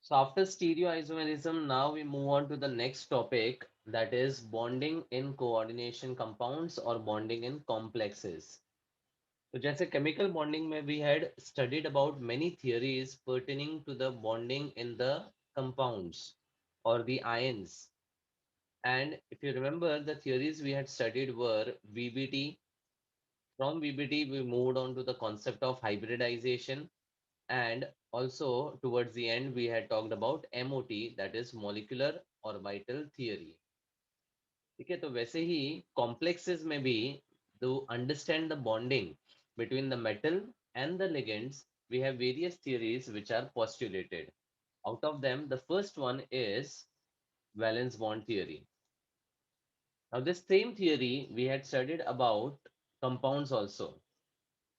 So after stereoisomerism, now we move on to the next topic, that is bonding in coordination compounds or bonding in complexes. तो जैसे chemical bonding में we had studied about many theories pertaining to the bonding in the compounds or the ions. And if you remember, the theories we had studied were VBT. From VBT, we moved on to the concept of hybridization. And also, towards the end, we had talked about MOT, that is molecular orbital theory. ठीक है, तो वैसे ही complexes में भी, to understand the bonding between the metal and the ligands, we have various theories which are postulated. Out of them, the first one is valence bond theory. Now, this same theory we had studied about compounds also.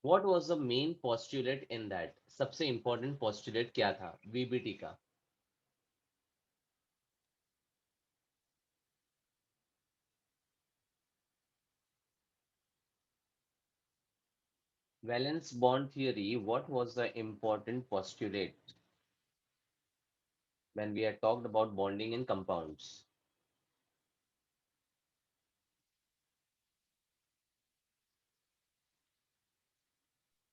What was the main postulate in that? सबसे important postulate क्या था VBT का? Valence bond theory, what was the important postulate when we had talked about bonding in compounds?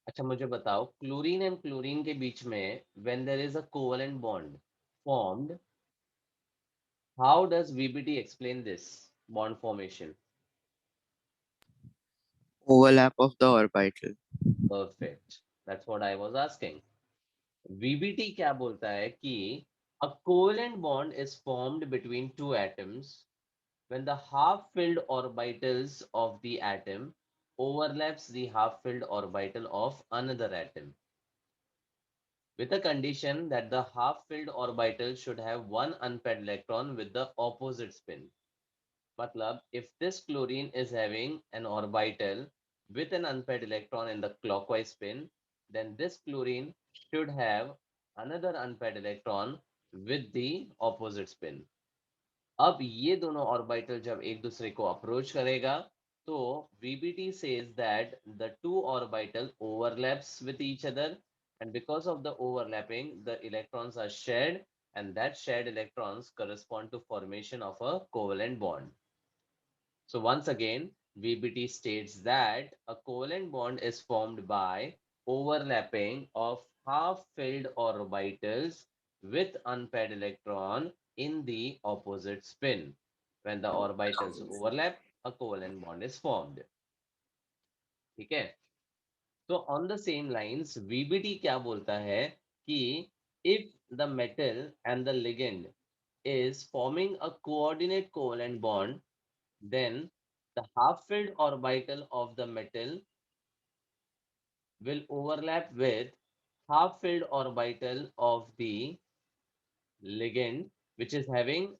अच्छा मुझे बताओ, chlorine and chlorine के बीच में when there is a covalent bond formed, how does VBT explain this bond formation? Overlap of the orbital. Perfect. That's what I was asking. VBT क्या बोलता है कि a covalent bond is formed between two atoms when the half-filled orbitals of the atom overlaps the half-filled orbital of another atom, with a condition that the half-filled orbital should have one unpaired electron with the opposite spin. Matlab, if this chlorine is having an orbital with an unpaired electron in the clockwise spin, then this chlorine should have another unpaired electron with the opposite spin. अब ये दोनों orbital जब एक दूसरे को approach करेगा, तो VBT says that the two orbital overlaps with each other, and because of the overlapping the electrons are shared, and that shared electrons correspond to formation of a covalent bond. So once again, VBT states that a covalent bond is formed by overlapping of half-filled orbitals with unpaired electron in the opposite spin. When the orbitals overlap, a covalent bond is formed. ठीक है? So on the same lines, VBT क्या बोलता है कि if the metal and the ligand is forming a coordinate covalent bond, then the half-filled orbital of the metal will overlap with half-filled orbital of the ligand, which is having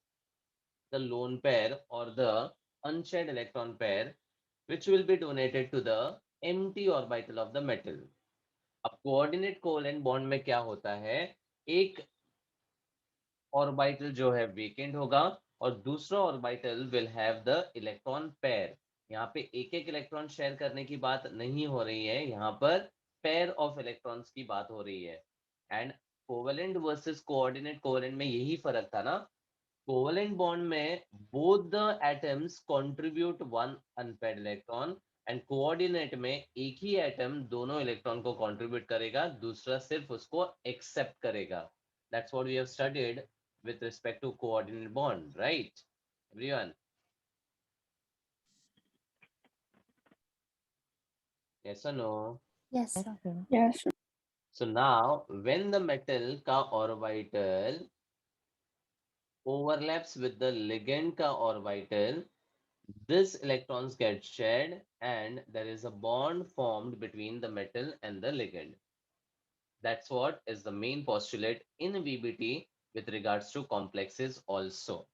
the lone pair or the unshared electron pair, which will be donated to the empty orbital of the metal. अब coordinate covalent bond में क्या होता है, एक orbital जो है vacant होगा और दूसरा orbital will have the electron pair. यहाँ पे एक एक इलेक्ट्रॉन शेयर करने की बात नहीं हो रही है, यहाँ पर पेयर ऑफ इलेक्ट्रॉन्स की बात हो रही है. And covalent versus coordinate covalent में यही फर्क था ना. कोवेलेंट बॉन्ड में both the atoms contribute one unpaired electron, and coordinate में एक ही एटम दोनों इलेक्ट्रॉन को कंट्रीब्यूट करेगा, दूसरा सिर्फ उसको एक्सेप्ट करेगा. That's what we have studied with respect to coordinate bond, right? Everyone, yes or no? Yes, sir. Yes. So now, when the metal ka orbital overlaps with the ligand ka orbital, this electrons get shared and there is a bond formed between the metal and the ligand. That's what is the main postulate in VBT with regards to complexes also.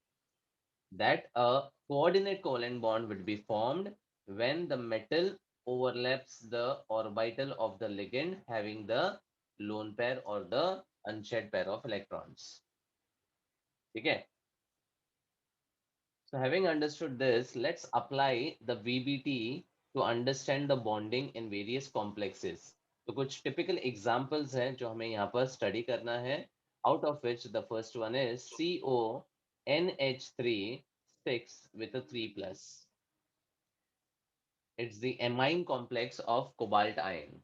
That a coordinate covalent bond would be formed when the metal overlaps the orbital of the ligand having the lone pair or the unshared pair of electrons. Okay. So having understood this, let's apply the VBT to understand the bonding in various complexes. तो कुछ typical examples हैं जो हमें यहाँ पर study करना है. out of which the first one is CONH3 6 with a 3 plus. It's the amine complex of cobalt ion.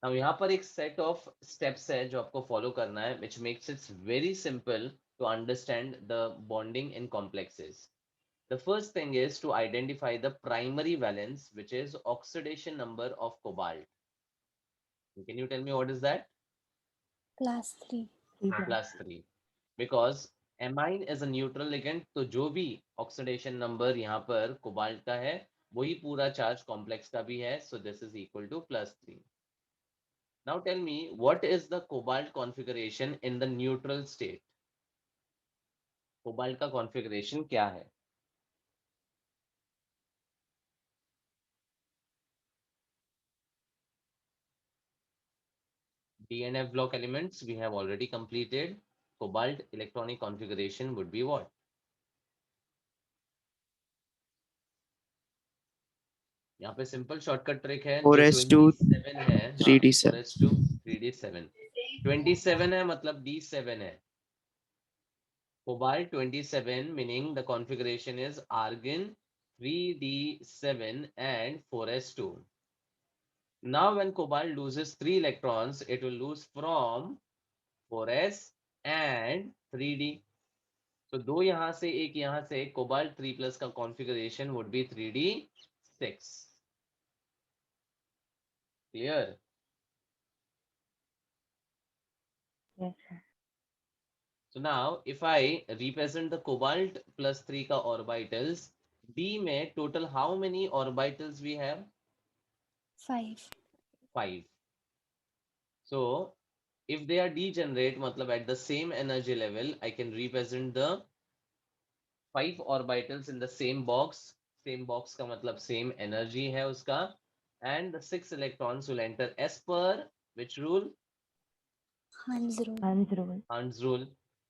Now यहाँ पर एक set of steps है जो आपको follow करना है, which makes it very simple to understand the bonding in complexes. The first thing is to identify the primary valence, which is oxidation number of cobalt. Can you tell me what is that? +3. +3. Because amine is a neutral ligand, तो जो भी oxidation number यहाँ पर cobalt का है वही पूरा charge complex का भी है, so this is equal to +3. Now tell me, what is the cobalt configuration in the neutral state? Cobalt का configuration क्या है? DNF block elements we have already completed. Cobalt electronic configuration would be what? यहाँ पे simple shortcut trick है, जो 4s2 27 है, हाँ, 3d7 4s2 3d7. 27 है मतलब d7 है. Cobalt 27 meaning the configuration is argon 3d7 and 4s2. Now when cobalt loses 3 electrons, it will lose from 4s and 3d. So दो यहाँ से एक यहाँ से, cobalt 3 plus का configuration would be 3d6. Clear? Yes, sir. So now if I represent the cobalt plus 3 का orbitals, D में total how many orbitals we have? 5. 5. So if they are degenerate, matlab at the same energy level, I can represent the 5 orbitals in the same box. Same box का मतलब same energy है उसका. And the 6 electrons will enter as per which rule? Hans rule. Hund's rule.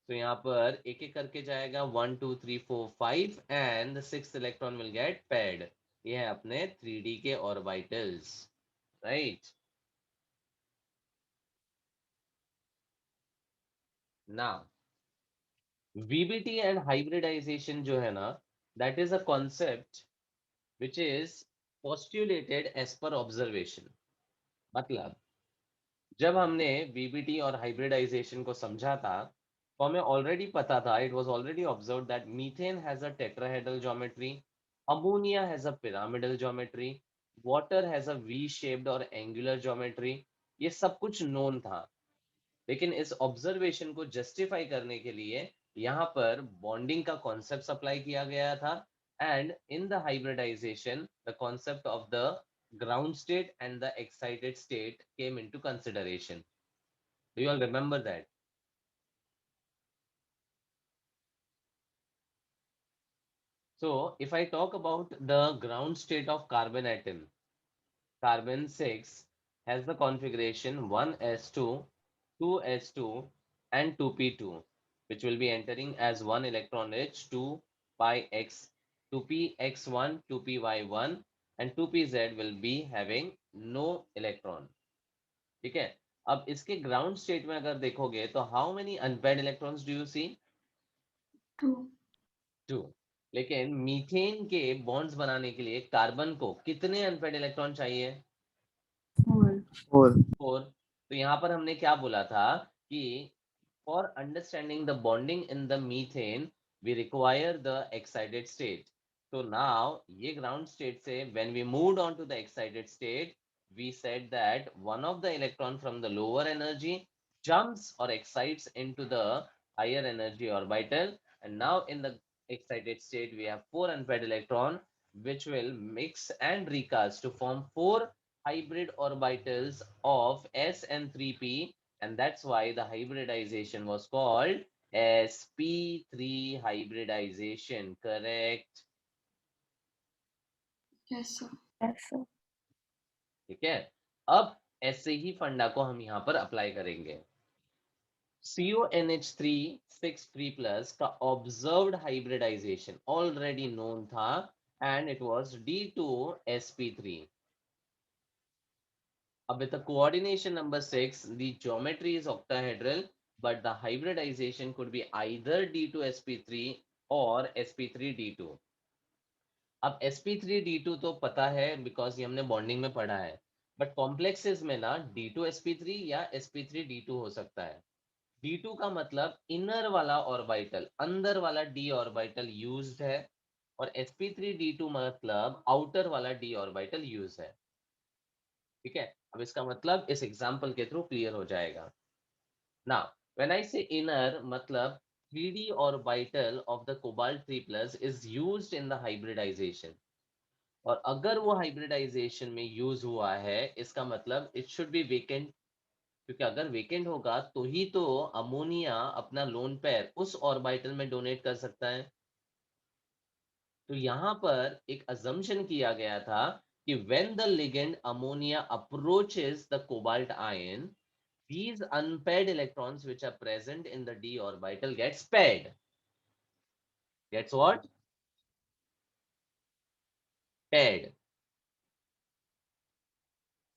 So यहाँ पर एक एक करके जाएगा 1 2 3 4 5 and the 6th electron will get paired. ये है अपने 3D के orbitals, right? Now VBT and hybridization जो है ना, that is a concept which is postulated as per observation. मतलब जब हमने VBT और hybridization को समझा था, तो हमें ऑलरेडी पता था, it was already observed that methane has a tetrahedral geometry, ammonia has a pyramidal geometry, water has a V-shaped or angular geometry. ये सब कुछ known था, लेकिन इस ऑब्जर्वेशन को जस्टिफाई करने के लिए यहाँ पर बॉन्डिंग का कॉन्सेप्ट अप्लाई किया गया था. And in the hybridization the concept of the ground state and the excited state came into consideration. Do you all remember that? So if I talk about the ground state of carbon atom, carbon 6 has the configuration 1s2, 2s2 and 2p2, which will be entering as 1 electron each, 2 pi x, 2px1, 2py1 and 2pz will be having no electron. ठीक है. अब इसके ground state में अगर देखोगे तो how many unpaired electrons do you see? 2. लेकिन methane के बॉन्ड्स बनाने के लिए कार्बन को कितने अनपेयर्ड इलेक्ट्रॉन चाहिए? 4 4. तो यहाँ पर हमने क्या बोला था कि for understanding the bonding in the methane we require the excited state. So now ये ground state से when we moved on to the excited state, we said that one of the electron from the lower energy jumps or excites into the higher energy orbital, and now in the excited state we have 4 unpaired electron which will mix and recast to form 4 hybrid orbitals of s and 3p, and that's why the hybridization was called sp3 hybridization. Correct? Yes, sir. ठीक है. अब ऐसे ही फंडा को हम यहाँ पर apply करेंगे. CONH3 6 3 plus का observed hybridization already known था and it was D2sp3. With the coordination number 6, the geometry is octahedral but the hybridization could be either D2sp3 or sp3d2. अब sp3d2 तो पता है बिकॉज ये हमने बॉन्डिंग में पढ़ा है, बट कॉम्प्लेक्सेस में ना D2sp3 या sp3d2 हो सकता है। D2 का मतलब इनर वाला ऑर्बिटल, अंदर वाला d ऑर्बिटल यूज्ड है, और sp3d2 मतलब आउटर वाला d ऑर्बिटल यूज है। ठीक है, अब इसका मतलब इस एग्जांपल के थ्रू क्लियर हो जाएगा। Now, when I say inner, मतलब 3d orbital of the cobalt 3 plus is used in the hybridization. और अगर वो hybridization में यूज हुआ है, इसका मतलब it should be vacant, क्योंकि अगर वेकेंट होगा तो ही तो अमोनिया अपना लोन पेयर उस ऑर्बिटल में डोनेट कर सकता है। तो यहाँ पर एक assumption किया गया था कि when the ligand ammonia approaches the cobalt ion, these unpaired electrons which are present in the d orbital gets paired. Gets what? Paired.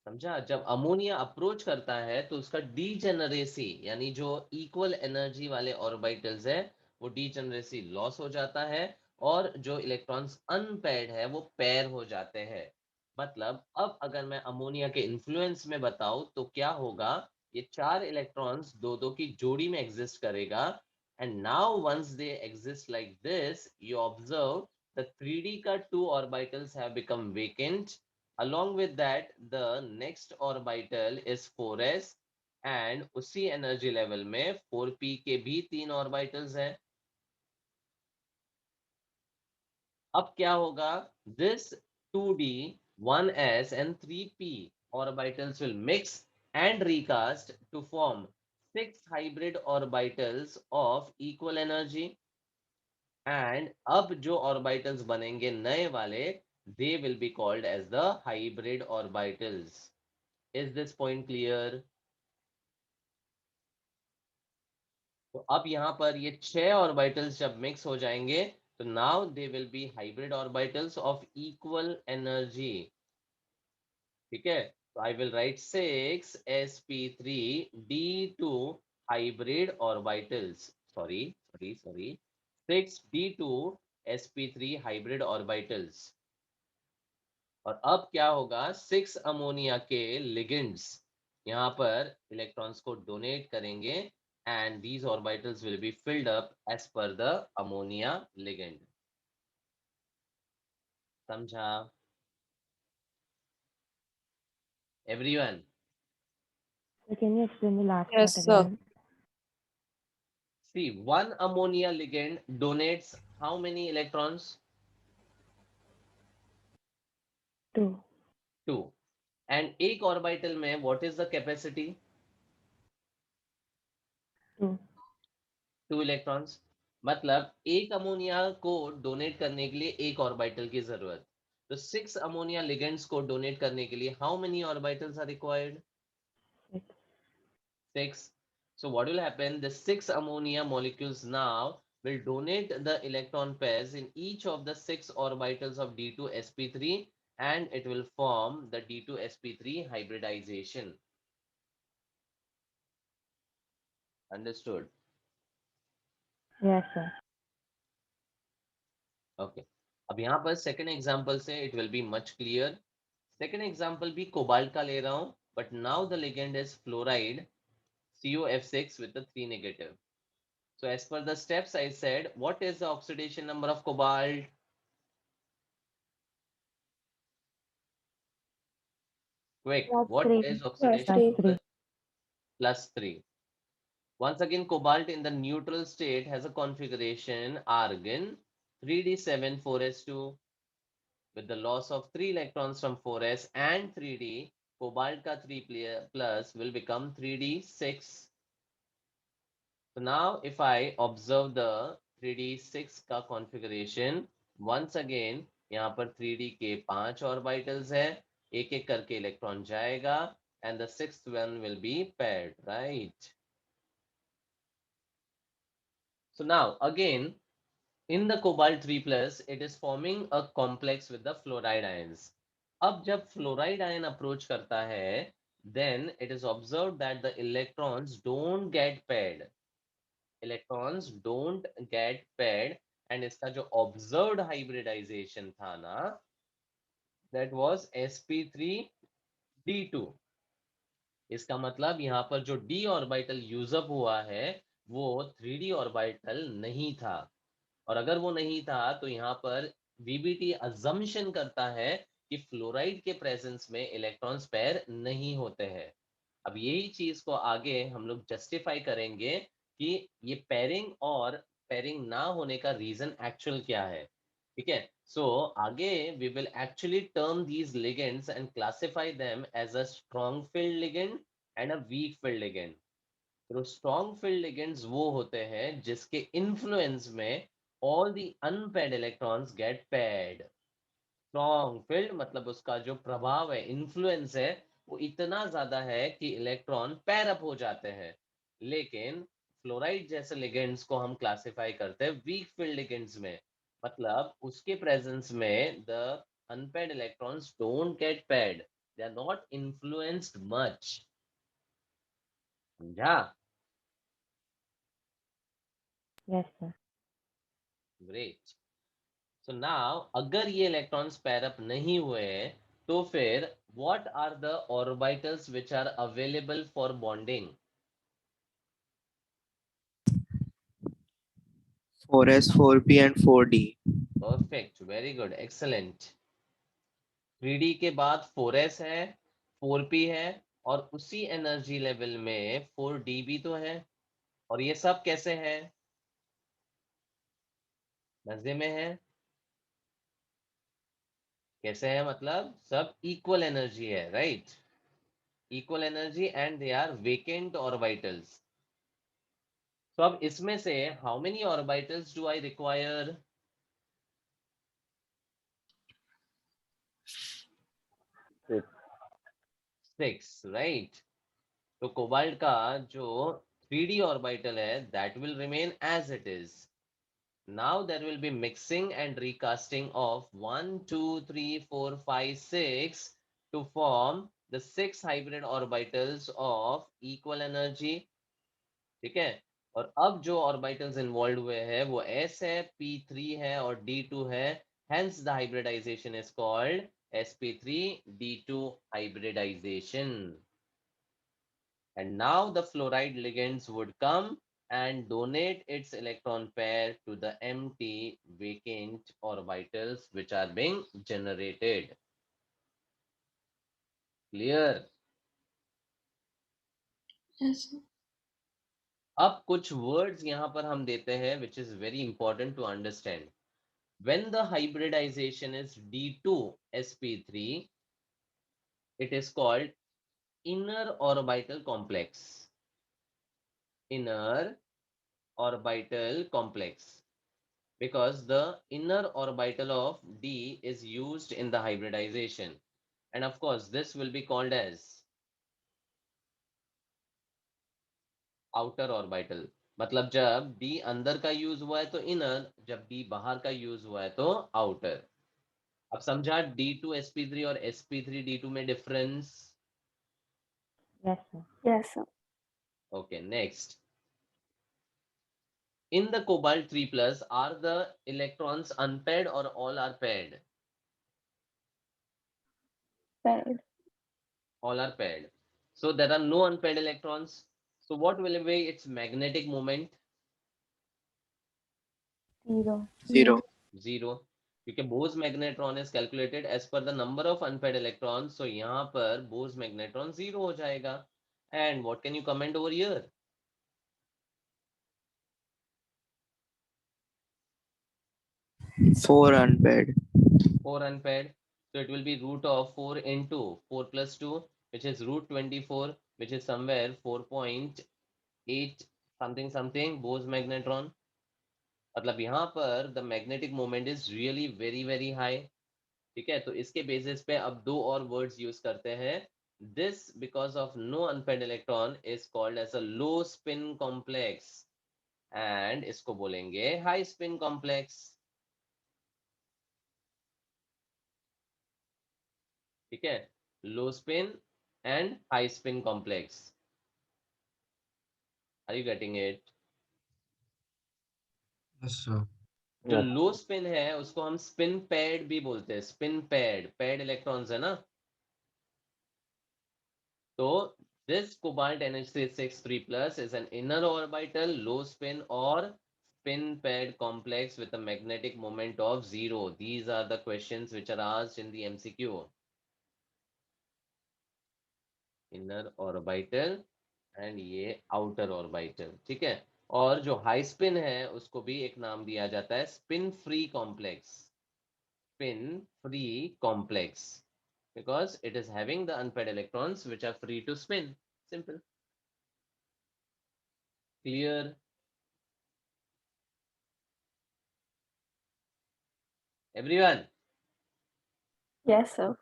समझा? जब अमोनिया अप्रोच करता है तो उसका डीजेनरेसी यानी जो इक्वल एनर्जी वाले ऑर्बिटल्स है वो डीजेनरेसी लॉस हो जाता है, और जो इलेक्ट्रॉन्स अनपेयर्ड है वो पेयर हो जाते हैं। मतलब अब अगर मैं अमोनिया के इन्फ्लुएंस में बताऊं तो क्या होगा, ये चार इलेक्ट्रॉन्स दो दो की जोड़ी में एग्जिस्ट करेगा, and now once they exist like this, you observe the 3d का two orbitals have become vacant. Along with that, the next orbital is 4s, and उसी एनर्जी लेवल में 4p के भी तीन ऑर्बिटल्स हैं। अब क्या होगा, this 2d 1s and 3p orbitals will mix and recast to form 6 hybrid orbitals of equal energy, and अब जो orbitals बनेंगे नए वाले, they will be called as the hybrid orbitals. Is this point clear? तो अब यहाँ पर ये 6 ऑर्बिटल्स जब मिक्स हो जाएंगे तो now they will be hybrid orbitals of equal energy. ठीक है, तो I will write 6 sp3d2 hybrid orbitals, sorry sorry sorry 6d2 sp3 hybrid orbitals. और अब क्या होगा, 6 अमोनिया के लिगेंड्स यहाँ पर इलेक्ट्रॉन्स को डोनेट करेंगे, and these orbitals will be filled up as per the ammonia ligand. समझा everyone? So can you explain the last Yes, part sir. again? See, one ammonia ligand donates how many electrons? 2. 2. And एक orbital में what is the capacity? 2. 2 electrons. मतलब एक ammonia को donate करने के लिए एक ऑर्बिटल की जरूरत, तो 6 अमोनिया लिगेंड्स को डोनेट करने के लिए how many orbitals are required? 6. 6. So what will happen? The 6 ammonia molecules now will donate the electron pairs in each of the 6 orbitals of D2sp3, and it will form the D2sp3 hybridization. Understood? Yes, sir. Okay. अब यहाँ पर second example से it will be much clear. Second example भी cobalt का ले रहा हूँ, but now the ligand is fluoride COF6 with the 3 negative. So as per the steps I said, what is the oxidation number of cobalt? Quick, Plus what 3. is Plus oxidation 3. number? Plus 3. Once again, cobalt in the neutral state has a configuration argon 3d7 4s2 with the loss of 3 electrons from 4s and 3d. Cobalt ka 3 plus will become 3d6. So now if I observe the 3d6 का configuration, once again यहाँ पर 3d के 5 orbitals है, एक एक करके electron जाएगा, and the 6th one will be paired, right? So now again in the cobalt 3 plus it is forming a complex with the fluoride ions. अब जब fluoride ion approach करता है then it is observed that the electrons don't get paired. Electrons don't get paired, and इसका जो observed hybridization था ना, that was sp3d2. इसका मतलब यहाँ पर जो d ऑर्बिटल यूजअप हुआ है वो 3d ऑर्बिटल नहीं था, और अगर वो नहीं था तो यहाँ पर वीबीटी अजम्पशन करता है कि फ्लोराइड के प्रेजेंस में इलेक्ट्रॉन्स पेयर नहीं होते हैं। अब यही चीज को आगे हम लोग जस्टिफाई करेंगे कि ये पेयरिंग और पेयरिंग ना होने का रीजन एक्चुअल क्या है। ठीक है, सो आगे we will actually term these ligands and classify them as a strong field ligand and a weak field ligand. तो स्ट्रॉन्ग फील्ड लिगेंड्स वो होते हैं जिसके इन्फ्लुएंस में all the unpaired electrons get paired. Strong field मतलब उसका जो प्रभाव है, इन्फ्लुएंस है, वो इतना ज्यादा है कि इलेक्ट्रॉन पेयर अप हो जाते हैं। लेकिन फ्लोराइड जैसे लिगेंड्स को हम क्लासिफाई करते हैं वीक फील्ड लिगेंड्स में, मतलब उसके प्रेजेंस में the unpaired electrons don't get paired, they are not influenced much. समझा? Yes, sir. Great. So now अगर ये इलेक्ट्रॉन्स पेयर अप नहीं हुए तो फिर what are the orbitals which are available for bonding? 4s, 4p, and 4d. Perfect, very good, excellent. 3d के बाद 4s है, 4p है, और उसी एनर्जी लेवल में 4d भी तो है। और ये सब कैसे है? मजे में है? कैसे है मतलब सब इक्वल एनर्जी है, right? Equal energy and they are vacant orbitals. तो अब इसमें से how many orbitals do I require? 6, right? तो कोबाल्ट का जो 3d ऑर्बिटल है that will remain as it is. Now there will be mixing and recasting of 1 2 3 4 5 6 to form the 6 hybrid orbitals of equal energy. ठीक है, और अब जो orbitals involve हुए हैं वो s है, p3 है और d2 है। Hence the hybridization is called sp3d2 hybridization. And now the fluoride ligands would come and donate its electron pair to the empty vacant orbitals which are being generated. Clear? Yes, sir. अब कुछ words यहाँ पर हम देते हैं which is very important to understand. When the hybridization is D2sp3, it is called inner orbital complex. Inner orbital complex. Because the inner orbital of D is used in the hybridization. And of course, this will be called as outer orbital. मतलब जब D अंदर का use हुआ है तो inner, जब D बाहर का यूज हुआ है तो आउटर। अब समझा D2sp3 और sp3d2 में difference? Yes, sir. Yes, sir. Okay, next. In the cobalt 3 plus, are the electrons unpaired or all are paired? Paired. All are paired. So there are no unpaired electrons. So what will be its magnetic moment? 0. 0. Zero. क्योंकि Bose magnetron is calculated as per the number of unpaired electrons. So यहाँ पर Bose magnetron 0 हो जाएगा. And what can you comment over here? 4 unpaired. 4 unpaired. So it will be root of 4 into 4 plus 2, which is root 24, which is somewhere 4.8 something something Bose magnetron. मतलब यहाँ पर the magnetic moment is really very very high. ठीक है, तो इसके basis पे अब दो और वर्ड्स यूज करते हैं। This because of no unpaired electron is called as a low spin complex, and इसको बोलेंगे हाई स्पिन कॉम्प्लेक्स। ठीक है, low spin and high spin complex. Are you getting it? Yes, sir. जो लो spin है उसको हम स्पिन पैड भी बोलते हैं. स्पिन पैड इलेक्ट्रॉन्स है ना. तो this cobalt NH363 plus is an inner orbital low spin or spin paired complex with a magnetic moment of 0. These are the questions which are asked in the MCQ. Inner orbital and ये outer orbital. ठीक है. और जो high spin है उसको भी एक नाम दिया जाता है spin free complex. Spin free complex because it is having the unpaired electrons which are free to spin. Simple. Clear? Everyone? Yes, sir.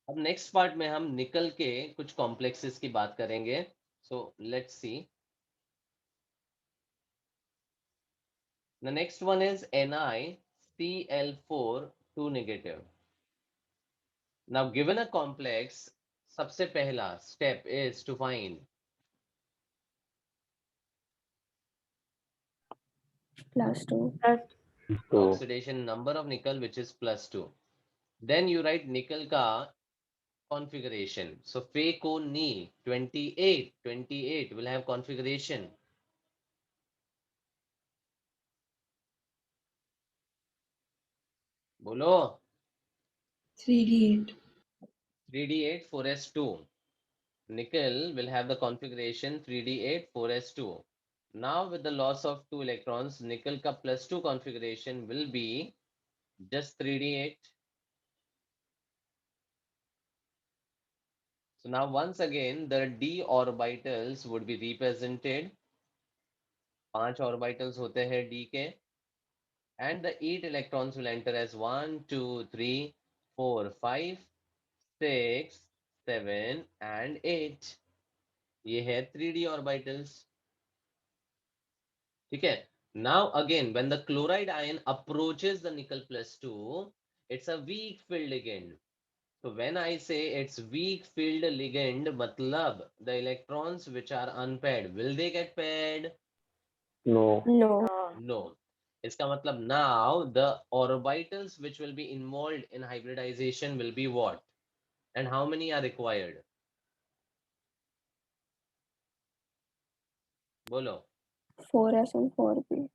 अब नेक्स्ट पार्ट में हम निकल के कुछ कॉम्प्लेक्सेस की बात करेंगे. So let's see. The next one is NiCl4 2 negative. Now given a complex, सबसे पहला step is to find +2. the oxidation number of nickel which is +2. Then you write nickel का configuration. So Fe-Co-Ni 28 will have configuration. बोलो. 3d8. 3d8 4s2. Nickel will have the configuration 3d8 4s2. Now with the loss of 2 electrons, nickel ka +2 configuration will be just 3d8. So now once again the d orbitals would be represented. 5 orbitals होते हैं d के. And the 8 electrons will enter as 1 2 3 4 5 6 7 and 8. ये है 3d orbitals. ठीक है. Now again when the chloride ion approaches the nickel +2, it's a weak filled ligand. So when I say it's weak filled ligand, matlab the electrons which are unpaired, will they get paired? No. No. इसका मतलब now the orbitals which will be involved in hybridization will be what? And how many are required? बोलो. 4s and 4p.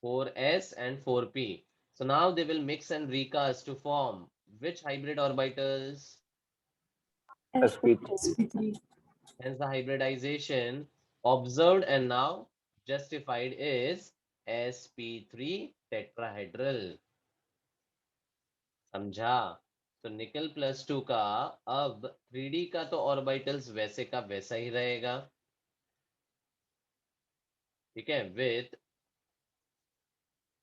4s and 4p. So now they will mix and recast to form which hybrid orbitals? sp3. Hence the hybridization observed and now justified is sp3 tetrahedral. समझा? तो निकल +2 का अब 3d का तो orbitals वैसे का वैसा ही रहेगा. ठीक है. With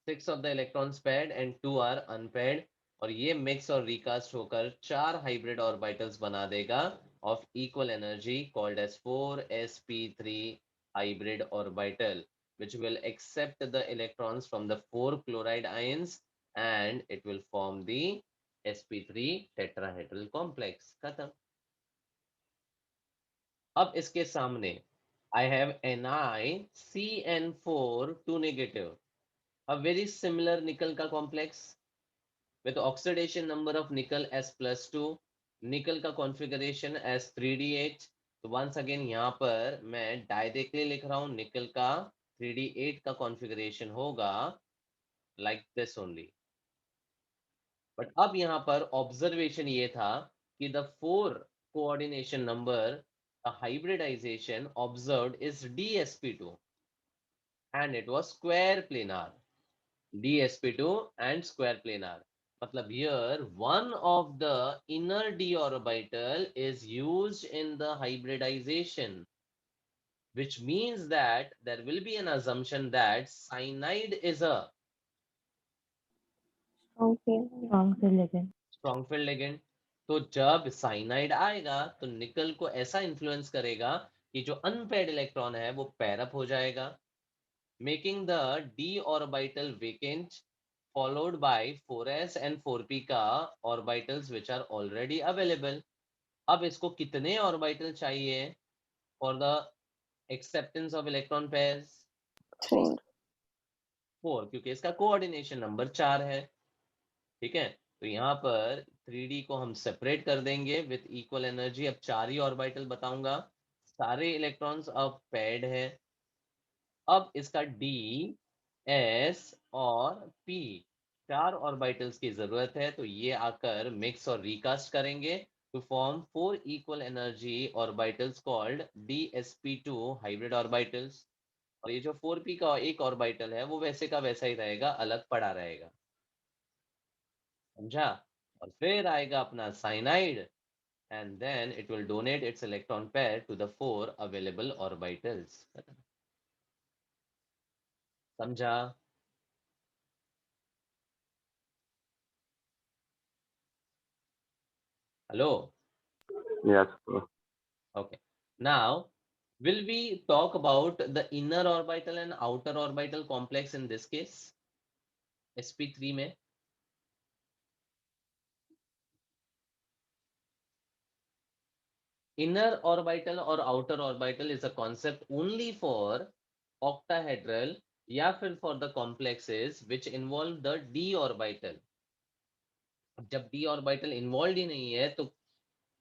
6 of the electrons paired and 2 are unpaired. और ये मिक्स और रिकास्ट होकर 4 हाइब्रिड ऑर्बिटल्स बना देगा of equal energy called as 4sp3 hybrid orbital, which will accept the electrons from the 4 chloride ions and it will form the sp3 tetrahedral complex. खत्म. अब इसके सामने I have NiCN4 2 negative. A very similar nickel का complex with oxidation number of nickel as +2, nickel का configuration as 3d8. तो once again यहाँ पर मैं डायरेक्टली लिख रहा हूँ निकल का 3d8 का configuration होगा like this only. But अब यहाँ पर observation ये था कि the 4 coordination number, the hybridization observed is dsp2 and it was square planar. dsp2 and square planar. मतलब here one of the inner d orbital is used in the hybridization, which means that there will be an assumption that cyanide is a Okay. Strong field ligand. strong field ligand. तो जब cyanide आएगा तो निकल को ऐसा influence करेगा कि जो अनपेयर्ड इलेक्ट्रॉन है वो पेयर अप हो जाएगा, making the d orbital vacant followed by 4s and 4p का orbitals which are already available. अब इसको कितने ऑर्बिटल चाहिए for the acceptance of electron pairs? 4. 4, क्योंकि इसका कोऑर्डिनेशन नंबर 4 है. ठीक है, तो यहाँ पर 3D को हम सेपरेट कर देंगे विथ इक्वल एनर्जी. अब 4 ही ऑर्बिटल बताऊंगा. सारे इलेक्ट्रॉन्स अब पेयर्ड है. अब इसका D, S और P 4 ऑर्बिटल्स की जरूरत है, तो ये आकर मिक्स और रिकास्ट करेंगे to form 4 equal energy orbitals called DsP2 hybrid orbitals. और ये जो 4p का एक ऑर्बिटल है वो वैसे का वैसा ही रहेगा, अलग पड़ा रहेगा. समझा? और फिर आएगा अपना cyanide and then it will donate its electron pair to the 4 available orbitals. समझा? Hello? Yes, sir. Okay. Now, will we talk about the inner orbital and outer orbital complex in this case? sp3 में. Inner orbital or outer orbital is a concept only for octahedral या फिर for the complexes which involve the d orbital. जब d orbital involved ही नहीं है तो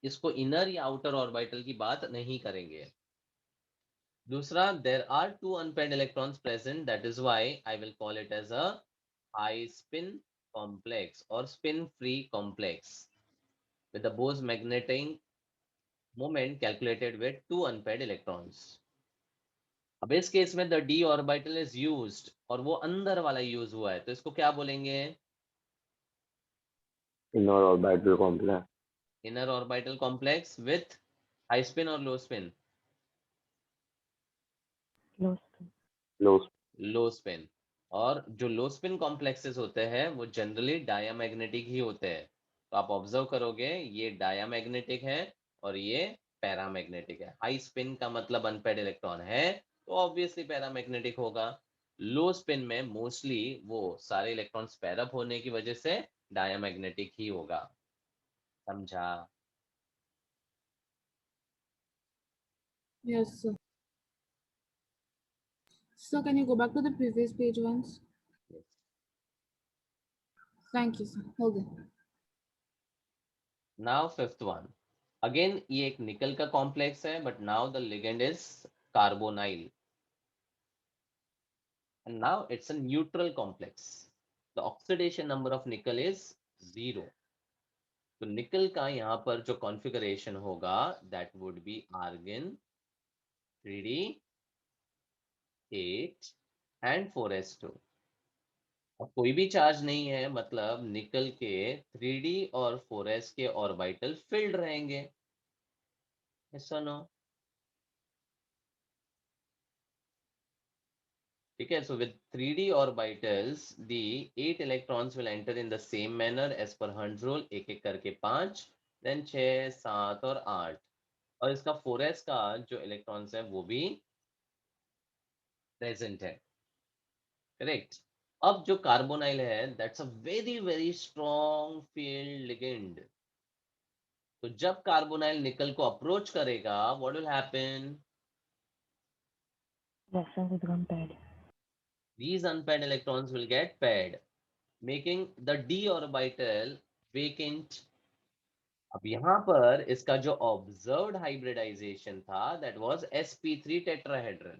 इसको inner या outer orbital की बात नहीं करेंगे. दूसरा, there are 2 unpaired electrons present, that is why I will call it as a high spin complex or spin free complex with the Bose magnetic moment calculated with 2 unpaired electrons. अब इस case में the d orbital is used और वो अंदर वाला use हुआ है, तो इसको क्या बोलेंगे? Inner orbital complex. Inner orbital complex with high spin और low spin? Low spin. Low. लो स्पिन. और जो लो स्पिन कॉम्प्लेक्सेस होते हैं वो जनरली डायामैग्नेटिक ही होते हैं. तो आप ऑब्जर्व करोगे ये डायामैग्नेटिक है और ये पैरामैग्नेटिक है. हाई स्पिन का मतलब अनपेयर्ड इलेक्ट्रॉन है तो ऑब्वियसली पैरामैग्नेटिक होगा. लो स्पिन में मोस्टली वो सारे इलेक्ट्रॉन्स पेयर अप होने की वजह से डायामैग्नेटिक ही होगा. समझा? Yes, sir. So can you go back to the previous page once? Yes. Thank you, sir. Okay. Now fifth one. Again ये एक निकल का कॉम्प्लेक्स है but now the ligand is carbonyl. And now it's a neutral complex. The oxidation number of nickel is 0. तो निकल का यहाँ पर जो कॉन्फ़िगरेशन होगा that would be argon 3d 8 and 4s2. अब कोई भी चार्ज नहीं है मतलब निकल के 3d और 4s के ऑर्बिटल फिल्ड रहेंगे. Yes or no? ठीक है, so with 3d orbitals the 8 electrons will enter in the same manner as per Hund's rule. एक एक करके 5, then 6 7 और 8. और इसका 4s का जो इलेक्ट्रॉन्स है वो भी प्रेजेंट है. करेक्ट. अब जो कार्बोनाइल है that's a very very strong field ligand. तो जब कार्बोनाइल निकल को अप्रोच करेगा what will happen? Electrons will become paired. These unpaired electrons will get paired, making the d orbital vacant. अब यहाँ पर इसका जो ऑब्जर्व्ड हाइब्रिडाइजेशन था दैट वाज sp3 टेट्राहेड्रल.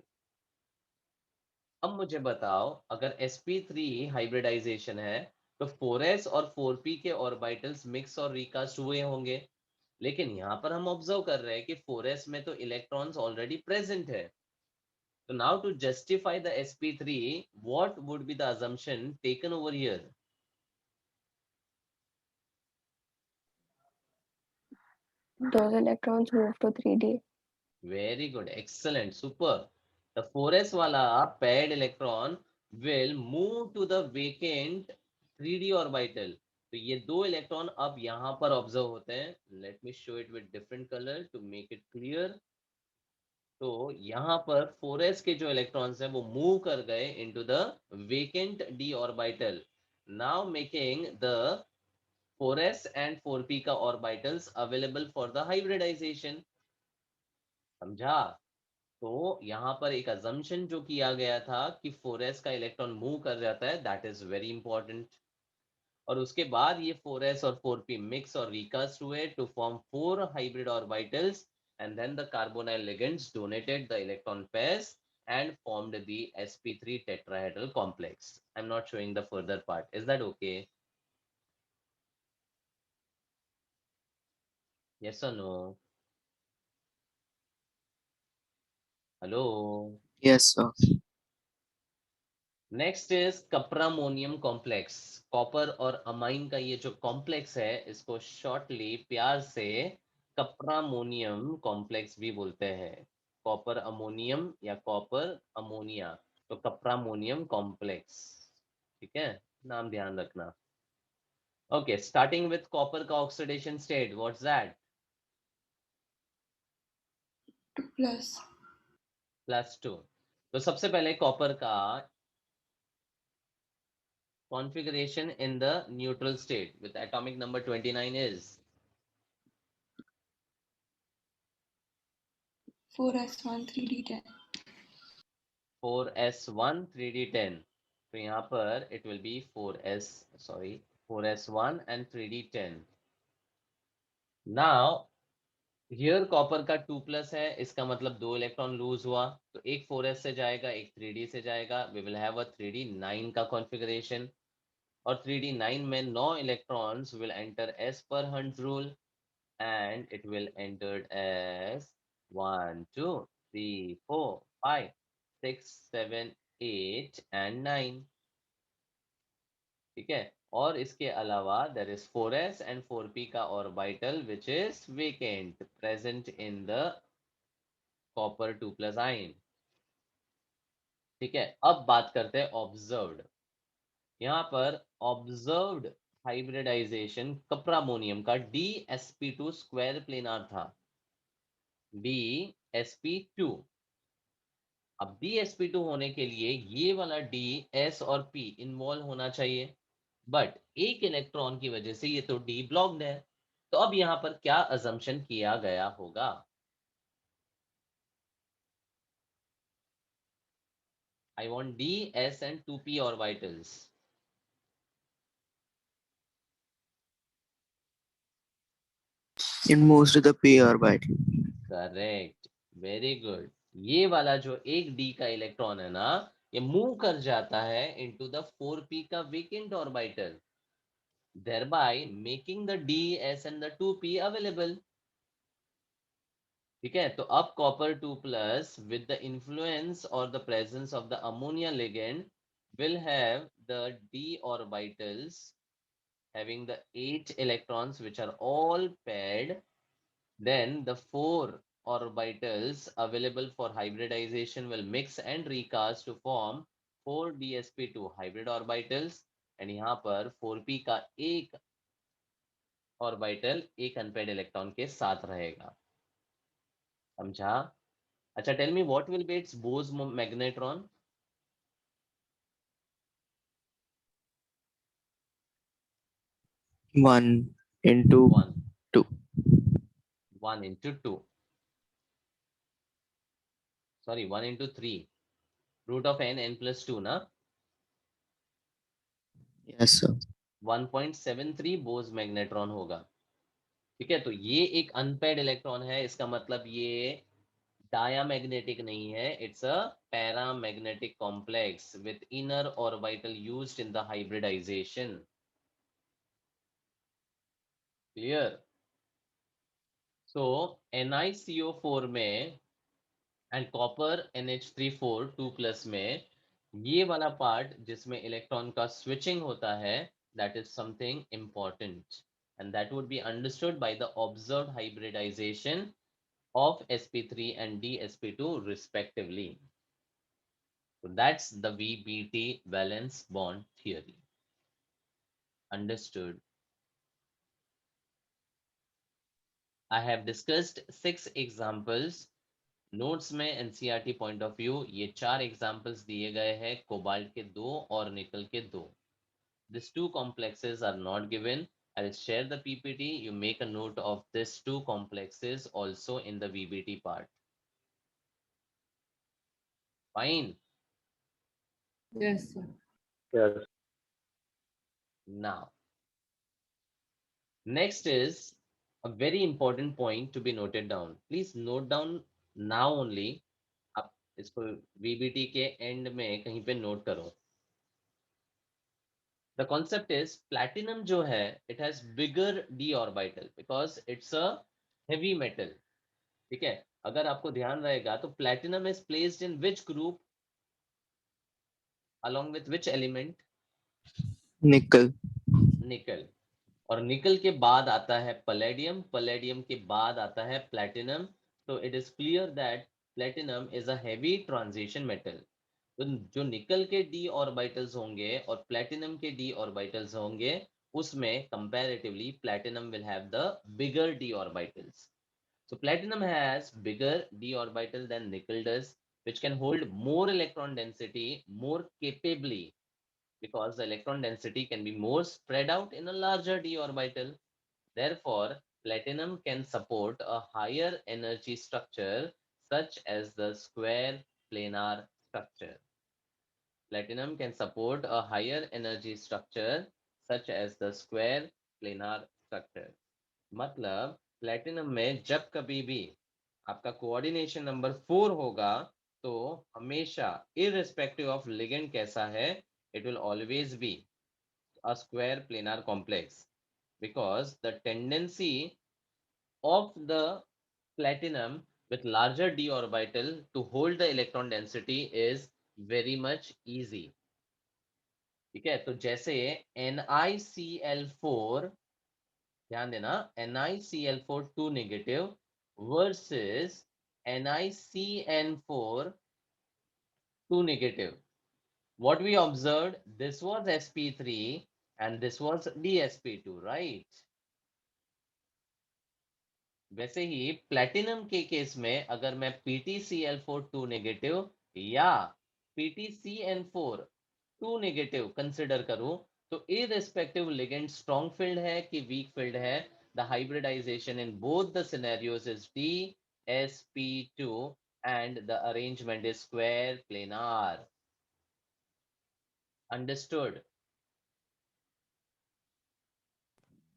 अब मुझे बताओ अगर sp3 हाइब्रिडाइजेशन है तो 4s और 4p के ऑर्बिटल्स मिक्स और रिकास्ट हुए होंगे. लेकिन यहाँ पर हम ऑब्जर्व कर रहे हैं कि 4s में तो इलेक्ट्रॉन्स ऑलरेडी प्रेजेंट है. तो now to justify the sp3 what would be the assumption taken over here? Those electrons move to 3D. Very good, excellent, super. The 4s वाला paired electron will move to the vacant 3d orbital. तो ये दो electron अब यहाँ पर observe होते हैं. Let me show it with different color to make it clear. तो यहाँ पर 4s के जो इलेक्ट्रॉन्स हैं वो मूव कर गए into the vacant d orbital. now making the 4s and 4p का orbitals available for the hybridization. समझा? तो यहाँ पर एक assumption जो किया गया था कि 4s का इलेक्ट्रॉन मूव कर जाता है, that is very important. और उसके बाद ये 4s और 4p mix और recast हुए to form 4 hybrid orbitals, and then the carbonyl ligands donated the electron pairs and formed the sp3 tetrahedral complex. I'm not showing the further part. Is that okay? Yes or no? Hello? Yes, sir. Next is cuprammonium complex. Copper और amine का ये जो complex है इसको shortly प्यार से कप्रामोनियम complex भी बोलते हैं. कॉपर अमोनियम या कॉपर अमोनिया, तो कप्रामोनियम कॉम्प्लेक्स. ठीक है, नाम ध्यान रखना. ओके, स्टार्टिंग विथ कॉपर का oxidation state, what's that? 2 plus. +2. तो सबसे पहले कॉपर का configuration in the neutral state with atomic number 29 is 4s1 3d10. 4s1 3d10. तो यहाँ पर it will be 4s1 and 3d10. Now here copper का 2 plus है, इसका मतलब 2 इलेक्ट्रॉन लूज हुआ, तो एक 4s से जाएगा, एक 3d से जाएगा. We will have a 3d9 का configuration. और 3d9 में 9 electrons will enter as per Hund's rule, and it will entered as 1 2 3 4 5 6 7 8 and 9. ठीक है, और इसके अलावा there is 4s and 4p का orbital which is vacant present in the copper 2 plus ion. ठीक है, अब बात करते हैं ऑब्जर्व्ड. यहाँ पर ऑब्जर्व्ड हाइब्रिडाइजेशन कप्रामोनियम का DsP2 स्क्वायर प्लेनार था. DsP2. अब DsP2 होने के लिए ये वाला D, S और P इन्वॉल्व होना चाहिए, बट एक इलेक्ट्रॉन की वजह से ये तो D ब्लॉक्ड है. तो अब यहाँ पर क्या अजम्पशन किया गया होगा? I want D, S and 2p orbitals. It moves to the p orbital. Correct, very good. ये वाला जो एक D का इलेक्ट्रॉन है ना, ये मूव कर जाता है इनटू द 4p का vacant orbital, thereby making the D, S and the 2p available. ठीक है, तो अब copper 2 plus with the influence or the presence of the ammonia ligand will have the D orbitals having the 8 electrons which are all paired. Then the 4 orbitals available for hybridization will mix and recast to form 4 DsP2 hybrid orbitals. and यहाँ पर 4p का एक orbital एक unpaired electron के साथ रहेगा. समझा? अच्छा, tell me what will be its Bohr magneton? One into 1 2. 1 into 2, sorry 1 into 3, root of n plus 2 ना. Yes, sir. 1.73 बोज मैग्नेट्रॉन होगा. ठीक है, तो ये एक अनपेड इलेक्ट्रॉन है, इसका मतलब ये डायामैग्नेटिक नहीं है, it's a paramagnetic complex with inner orbital used in the hybridization. Clear? So NiCO4 में एंड कॉपर NH3 2 प्लस में ये वाला पार्ट जिसमें इलेक्ट्रॉन का स्विचिंग होता है, that is something important, and that would be understood by the observed hybridization of sp3 and dsp2 respectively. So that's the VBT valence bond theory. Understood? I have discussed 6 examples. Notes में NCERT point of view ये 4 examples दिए गए हैं, cobalt के 2 और निकल के 2. These two complexes are not given. I'll share the PPT. You make a note of these two complexes also in the VBT part. Fine. Yes, sir. Yes. Now, next is a very important point to be noted down. Please note down now only. आप इसको VBT के end में कहीं पे note करो. The concept is platinum जो है, it has bigger d orbital because it's a heavy metal. ठीक है, अगर आपको ध्यान रहेगा तो platinum is placed in which group along with which element? Nickel. Nickel. और निकल के बाद आता है पैलेडियम, पैलेडियम के बाद आता है प्लैटिनम. तो it is clear that platinum is a heavy transition metal. तो जो निकल के डी ऑर्बिटल्स होंगे और प्लैटिनम के डी ऑर्बिटल्स होंगे, उसमें comparatively platinum will have the bigger D orbitals. So platinum has bigger d orbital than nickel does, which can hold more electron density more capably because the electron density can be more spread out in a larger d orbital. Therefore, platinum can support a higher energy structure such as the square planar structure. Platinum can support a higher energy structure such as the square planar structure. मतलब platinum में जब कभी भी आपका coordination number 4 होगा तो हमेशा irrespective of ligand कैसा है, it will always be a square planar complex because the tendency of the platinum with larger d orbital to hold the electron density is very much easy. ठीक है, तो जैसे NiCl4, ध्यान देना, NiCl4 2 negative versus NiCN4 2 negative. What we observed, this was sp3 and this was dsp2, right? वैसे ही platinum के case में अगर मैं PtCl4 2 नेगेटिव या PtCN4 2 नेगेटिव कंसिडर करूं तो irrespective ligand strong filled है कि weak filled है, the hybridization in both the scenarios is dsp2 and the arrangement is square planar. Understood?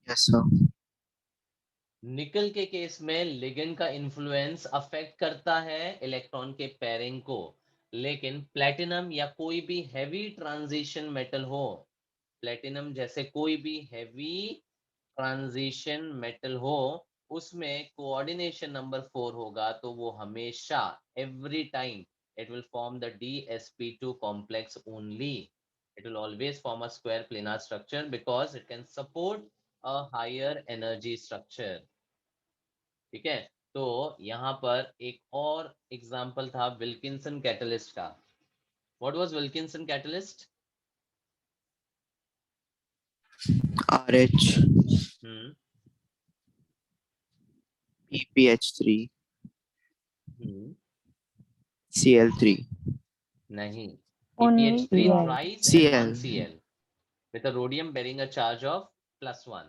Yes, sir. निकल के केस में लिगेंड का इन्फ्लुएंस अफेक्ट करता है इलेक्ट्रॉन के पेयरिंग को, लेकिन प्लेटिनम या कोई भी हैवी ट्रांजिशन मेटल हो, प्लेटिनम जैसे कोई भी हैवी ट्रांजिशन मेटल हो, उसमें कोऑर्डिनेशन नंबर 4 होगा तो वो हमेशा every time it will form the dsp2 complex only. It will always form a square planar structure because it can support a higher energy structure. ठीक है, तो यहाँ पर एक और एग्जांपल था विल्किंसन कैटलिस्ट का. What was Wilkinson catalyst? RH, hmm PPH3, hmm Cl3, नहीं, Only PPH3 Cl. thrice and one Cl. Cl with a rhodium bearing a charge of +1.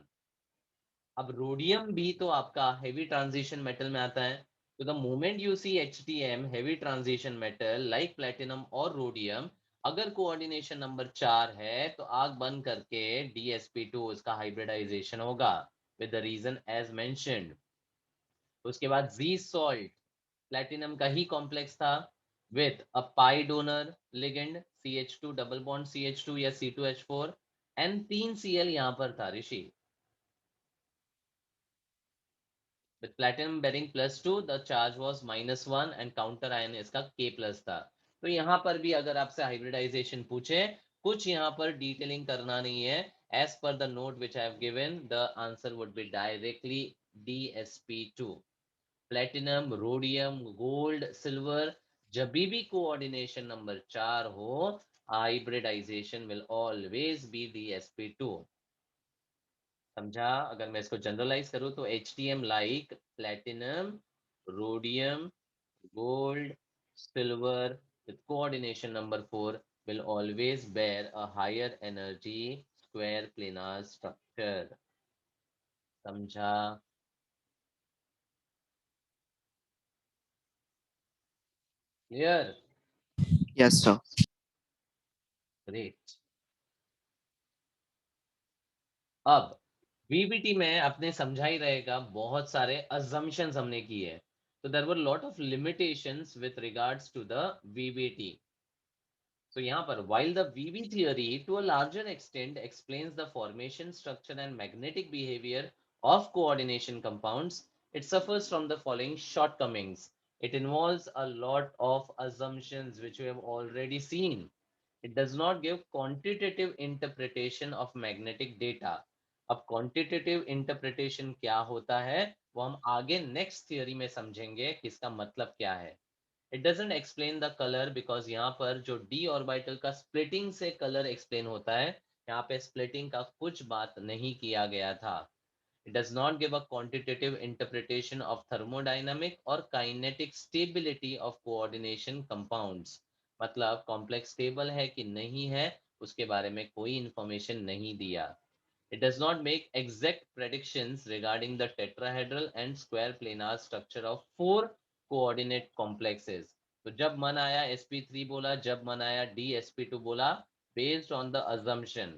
अब रोडियम भी तो आपका हेवी ट्रांजिशन मेटल में आता है. तो the moment you see HTM heavy transition metal like platinum और रोडियम, अगर कोऑर्डिनेशन नंबर 4 है तो आग बंद करके dsp2 इसका हाइब्रिडाइजेशन होगा with the reason as mentioned. उसके बाद जी सॉल्ट प्लेटिनम का ही कॉम्प्लेक्स था with a pi donor ligand CH2 double bond CH2 या C2H4 एंड 3 Cl यहां पर था ऋषि. With platinum bearing +2, the charge was -1 and counter ion इसका K+ था. तो यहाँ पर भी अगर आपसे हाइब्रिडाइजेशन पूछे, कुछ यहाँ पर डिटेलिंग करना नहीं है. As per the note which I have given, the answer would be directly dsp2. Platinum, rhodium, gold, silver, जब भी कोऑर्डिनेशन नंबर 4 हो, hybridisation will always be dsp2. समझा? अगर मैं इसको जनरलाइज करूं तो HTM like platinum, rhodium, gold, silver with coordination number 4 will always bear a higher energy square planar structure. समझा? क्लियर? Yes, sir. ग्रेट। अब वीबीटी में आपने समझा ही रहेगा, बहुत सारे assumptions हमने किए हैं, तो there were lot of limitations with regards to the VBT. So यहाँ पर while the VB theory to a larger extent explains the formation, structure and magnetic behavior of coordination compounds, it suffers from the following shortcomings. It involves a lot of assumptions which we have already seen. It does not give quantitative interpretation of magnetic data. अब quantitative interpretation क्या होता है वो हम आगे next theory में समझेंगे कि इसका मतलब क्या है। It doesn't explain the color because यहाँ पर जो d orbital का splitting से color explain होता है, यहाँ पे splitting का कुछ बात नहीं किया गया था। It does not give a quantitative interpretation of thermodynamic or kinetic stability of coordination compounds. मतलब complex stable है कि नहीं है उसके बारे में कोई information नहीं दिया। It does not make exact predictions regarding the tetrahedral and square planar structure of 4 coordinate complexes. तो जब मन आया sp3 बोला, जब मन आया dsp2 बोला, based on the assumption.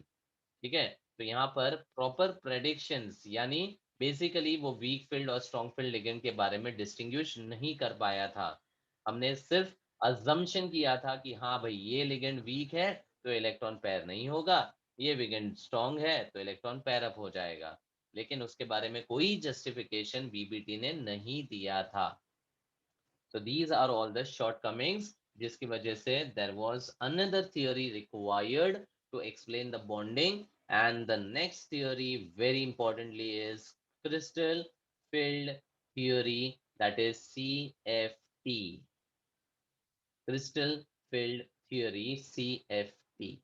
ठीक है, तो यहाँ पर प्रॉपर प्रेडिक्शंस यानी बेसिकली वो वीक फील्ड और स्ट्रॉन्ग फील्ड लिगेंड के बारे में डिस्टिंग्विश नहीं कर पाया था। हमने सिर्फ अजम्पशन किया था कि हाँ भाई ये लिगेंड वीक है तो इलेक्ट्रॉन पेयर नहीं होगा, ये लिगेंड स्ट्रॉन्ग है तो इलेक्ट्रॉन पेयर अप हो जाएगा, लेकिन उसके बारे में कोई जस्टिफिकेशन बीबीटी ने नहीं दिया था। So these are all the shortcomings जिसकी वजह से there was another theory required to explain the bonding, and the next theory very importantly is crystal field theory, that is CFT. Crystal field theory CFT.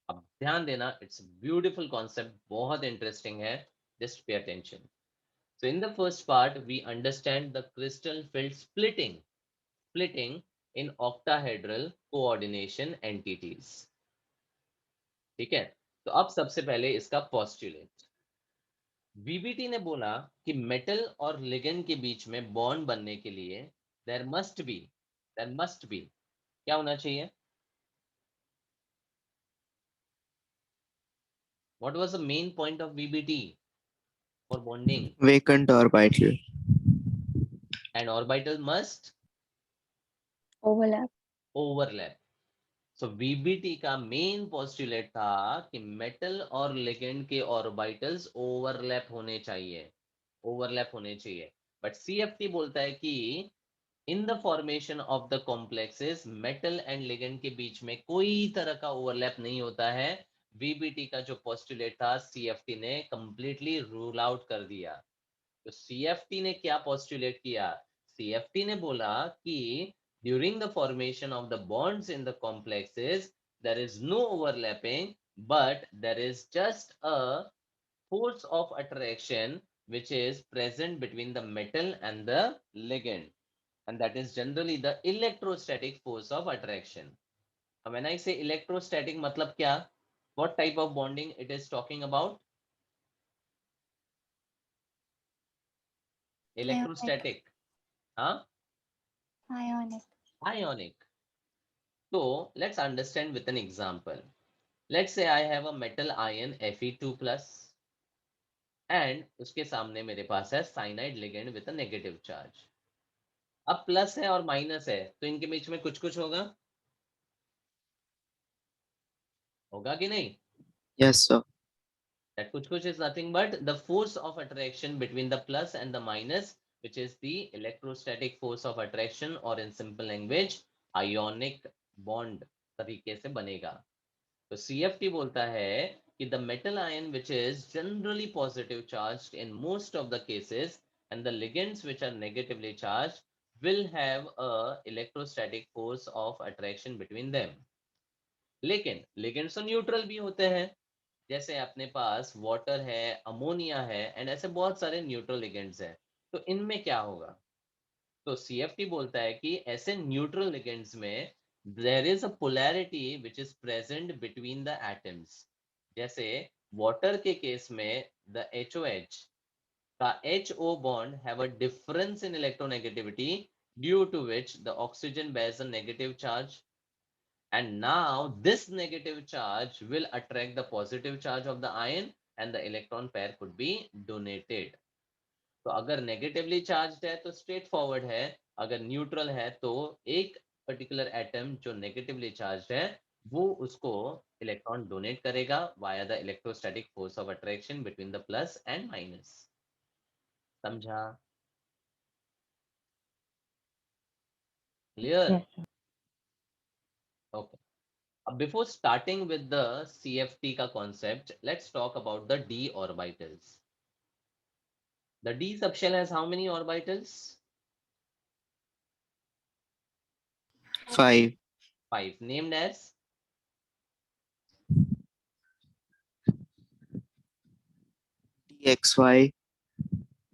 अब ध्यान देना, it's a beautiful concept, बहुत interesting है, just pay attention. So in the first part we understand the crystal field splitting in octahedral coordination entities. ठीक है, तो अब सबसे पहले इसका पोस्टुलेट। वीबीटी ने बोला कि मेटल और लिगेंड के बीच में बॉन्ड बनने के लिए देयर मस्ट बी क्या होना चाहिए? What was the main point of VBT for bonding? Vacant orbital. And orbital must Overlap. Overlap. So VBT का मेन पोस्टुलेट था कि मेटल और लिगेंड के ऑर्बिटल्स ओवरलैप होने चाहिए, बट सीएफटी बोलता है कि in the formation of the complexes metal and ligand के बीच में कोई तरह का ओवरलैप नहीं होता है। वीबीटी का जो पोस्टुलेट था सीएफटी ने कंप्लीटली रूल आउट कर दिया। तो सीएफटी ने क्या पोस्टुलेट किया? सीएफटी ने बोला कि during the formation of the bonds in the complexes there is no overlapping, but there is just a force of attraction which is present between the metal and the ligand, and that is generally the electrostatic force of attraction. When I say electrostatic matlab kya, what type of bonding it is talking about? Electrostatic, huh? Ionic. So let's understand with an example. Let's say I have a metal ion Fe2 plus and उसके सामने मेरे पास है cyanide ligand with a negative charge. अब plus है और minus है तो इनके बीच में कुछ कुछ होगा कि नहीं? Yes, sir. That कुछ कुछ is nothing but the force of attraction between the plus and the minus, which is the electrostatic force of attraction, or in simple language ionic bond तरीके से बनेगा। तो CFT बोलता है कि the metal ion which is generally positive charged in most of the cases and the ligands which are negatively charged will have a electrostatic force of attraction between them. लेकिन ligands तो neutral भी होते हैं, जैसे अपने पास water है, ammonia है, and ऐसे बहुत सारे न्यूट्रल लिगेंड्स हैं। तो इनमें क्या होगा? तो सीएफटी बोलता है कि ऐसे न्यूट्रल लिगेंड्स में there is a polarity which is present between the atoms. जैसे वाटर के केस में द HOH का HO bond have a difference in electronegativity due to which the oxygen bears a negative charge, and now this negative charge will attract the positive charge of the ion and the electron pair could be donated. तो अगर negatively charged है तो straight forward है, अगर neutral है तो एक particular atom जो नेगेटिवली चार्ज्ड है वो उसको इलेक्ट्रॉन डोनेट करेगा via the electrostatic force of attraction between the plus and minus. समझा? क्लियर? Yes, sir. ओके। अब before starting with the CFT का concept, let's talk about the d orbitals. The d subshell has how many orbitals? 5. 5, named as DXY,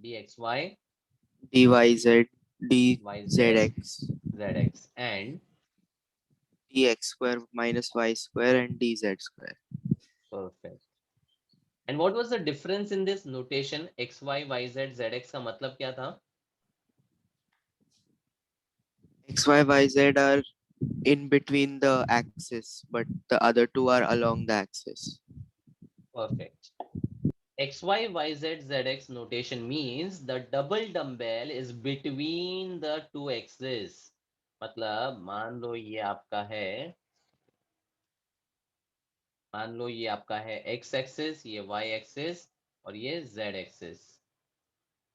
dxy, DYZ, yz, DZX, zx, and DX square minus Y square, and DZ square. perfect. And what was the difference in this notation xy, yz, zx का मतलब क्या था? XY, YZ are in between the axis, but the other two are along the axis. Perfect. xy, yz, zx notation means the double dumbbell is between the two axes. मतलब मान लो ये आपका है, मान लो ये आपका है x एक्सिस, ये y एक्सिस और ये z एक्सिस।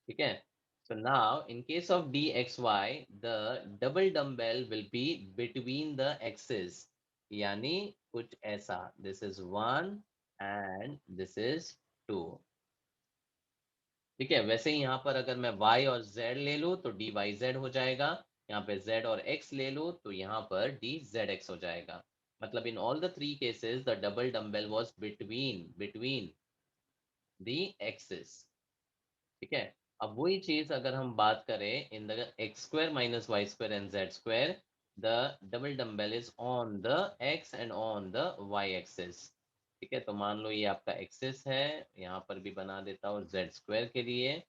ठीक है? So now in case of dxy, the double dumbbell will be between the axes, यानी कुछ ऐसा, this is 1 and this is 2। ठीक है? वैसे ही यहाँ पर अगर मैं y और z ले लूँ तो dyz हो जाएगा, यहाँ पे z और x ले लूँ तो यहाँ पर dzx हो जाएगा। मतलब in all the three cases the double dumbbell was between the axis। ठीक है? अब वही चीज अगर हम बात करें in the x square minus y square and z square, the double dumbbell is on the x and on the y axis। ठीक है? तो मान लो ये आपका एक्सिस है, यहाँ पर भी बना देता हूँ z square के लिए,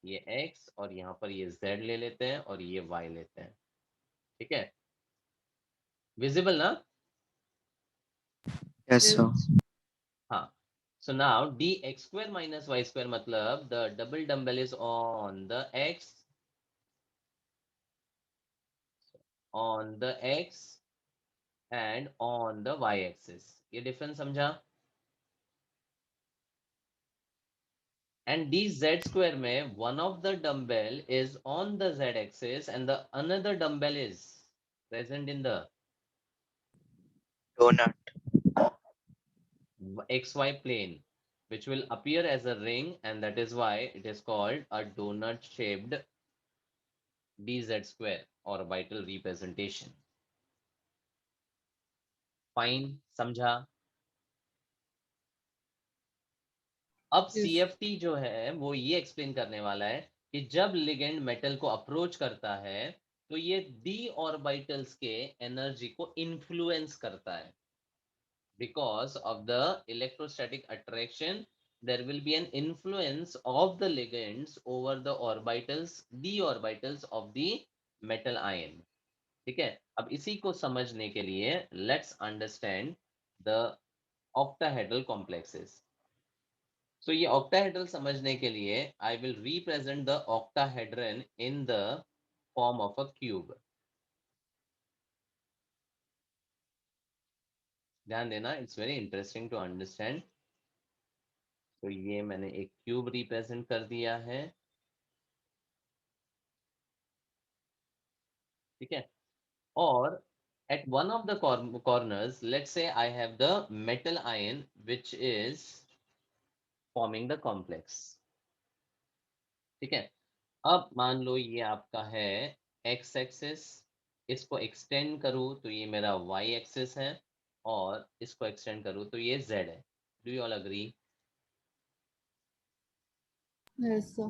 ये x और यहाँ पर ये z ले लेते हैं और ये y लेते हैं। ठीक है? विजिबल ना? Yes, sir. हाँ। So now dx square minus y square मतलब the double dumbbell is on the x and on the y axis। ये डिफरेंस समझा? And dz square में one of the dumbbell is on the z axis and the another dumbbell is present in the Donut. xy plane, which will appear as a ring, and that is why it is called a donut shaped dz square orbital representation। Fine, समझा? अब Yes. CFT जो है वो ये explain करने वाला है कि जब लिगेंड मेटल को अप्रोच करता है तो ये डी ऑर्बिटल्स के एनर्जी को इन्फ्लुएंस करता है। Because of the electrostatic attraction, there will be an influence of the ligands over the orbitals, d orbitals of the metal ion। ठीक है? अब इसी को समझने के लिए let's understand the octahedral complexes। So ये octahedral समझने के लिए I will represent the octahedron in the form of a cube। ध्यान देना, it's very interesting to understand। तो ये मैंने एक क्यूब रिप्रेजेंट कर दिया है। ठीक है? और at one of the corners, let's say I have the metal ion which is forming the complex। ठीक है? अब मान लो ये आपका है x एक्सिस, इसको एक्सटेंड करूँ तो ये मेरा y एक्सिस है और इसको एक्सटेंड करूँ तो ये z है। Do you all agree? Yes, sir.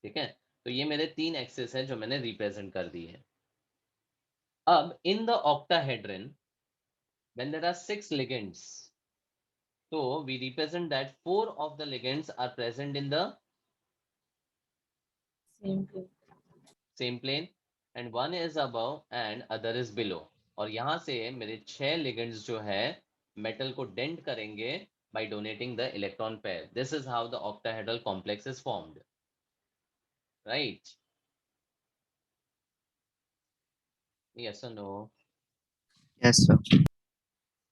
ठीक है? तो ये मेरे 3 एक्सिस हैं जो मैंने रिप्रेजेंट कर दी है। अब in the octahedron when there are 6 ligands, So we represent that 4 of the ligands are present in the Same place. same plane and one is above and other is below. और यहाँ से मेरे 6 ligands जो है metal को dent करेंगे by donating the electron pair. This is how the octahedral complex is formed. Right? Yes or no? Yes, sir.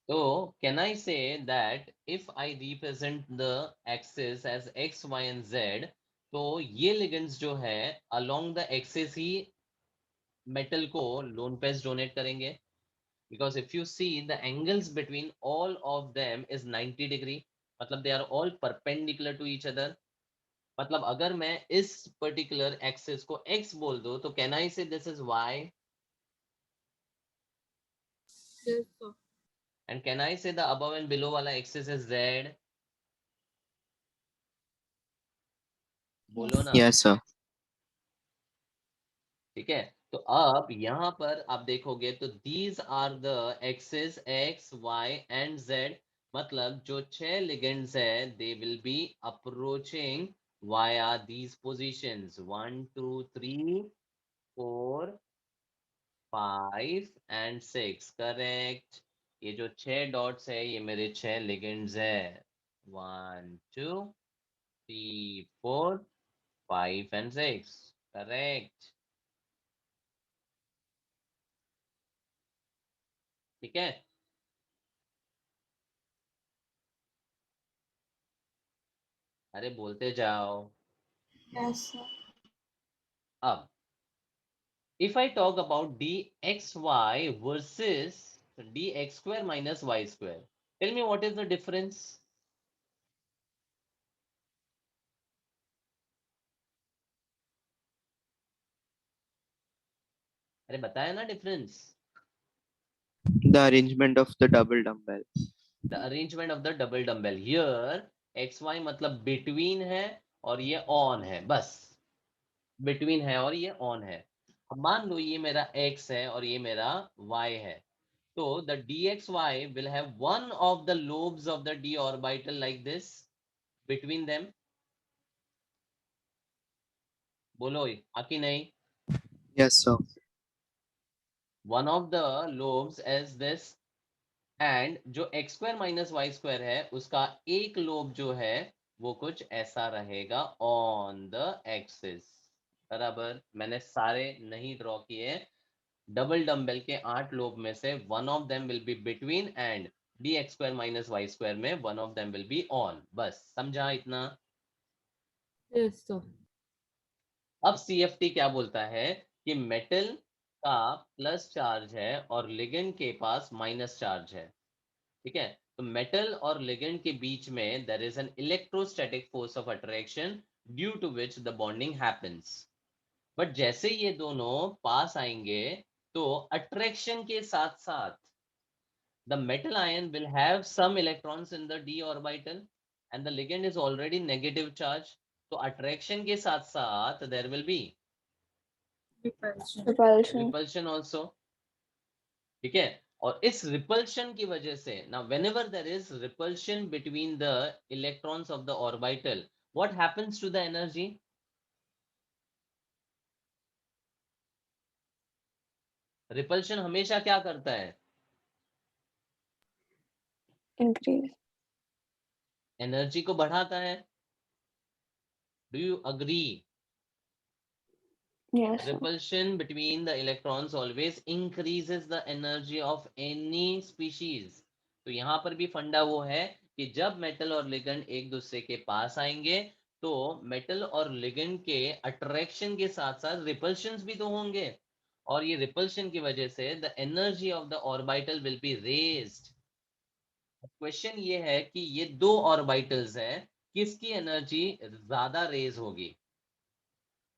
So can I say that if I represent the axis as x, y and z, तो ये ligands जो है along the axis he metal को lone pairs donate करेंगे. Because if you see the angles between all of them is 90 degree, मतलब they are all perpendicular to each other. मतलब अगर मैं इस particular axis को x बोल दूं तो can I say this is y Yes, sir. and can I say the above and below वाला axis is z? बोलो ना. Yes, sir. ठीक है, तो अब यहाँ पर आप देखोगे तो these are the axes x, y and z. मतलब जो 6 ligands है they will be approaching via these positions 1, 2, 3, 4, 5 and 6. Correct. ये जो 6 डॉट्स है ये मेरे 6 ligands है 1, 2, 3, 4, 5 and 6. करेक्ट. ठीक है. अरे बोलते जाओ. Yes, sir. अब if I talk about dxy versus dx square minus y square, tell me what is the difference? अरे बताया ना difference. The arrangement of the double dumbbell. The arrangement of the double dumbbell. Here xy मतलब between है और ये on है. बस between है और ये on है. अब मान लो ये मेरा x है और ये मेरा y है. So the dxy will have one of the lobes of the d orbital like this between them. बोलो आकी नहीं. Yes, sir. One of the lobes as this and जो x square minus y square है उसका एक lobe जो है वो कुछ ऐसा रहेगा on the axis. बराबर. मैंने सारे नहीं ड्रॉ किए. डबल डम्बेल के 8 लोब में से one of them will be between and dx square minus y square में one of them will be on. बस समझा इतना. Yes, sir. अब CFT क्या बोलता है कि मेटल का प्लस चार्ज है और लिगेंड के पास माइनस चार्ज है. ठीक है, तो मेटल और लिगेंड के बीच में there is an electrostatic force of attraction due to which the bonding happens. But जैसे ये दोनों पास आएंगे तो अट्रैक्शन के साथ साथ the metal ion will have some electrons in the d orbital and the ligand is already negative charge. तो attraction के साथ साथ there will be Repulsion. Repulsion. repulsion also. ठीक है, और इस repulsion की वजह से now whenever there is repulsion between the electrons of the orbital, what happens to the energy? repulsion हमेशा क्या करता है? Increase. एनर्जी को बढ़ाता है. Do you agree? Yes, sir. Repulsion between the electrons always increases the energy of any species. तो यहाँ पर भी फंडा वो है कि जब मेटल और लिगेंड एक दूसरे के पास आएंगे तो मेटल और लिगेंड के अट्रैक्शन के साथ साथ रिपल्शंस भी तो होंगे और ये रिपल्शन की वजह से the energy of the orbital will be raised. Question ये है कि ये दो ऑर्बिटल्स हैं, किसकी एनर्जी ज्यादा रेज होगी?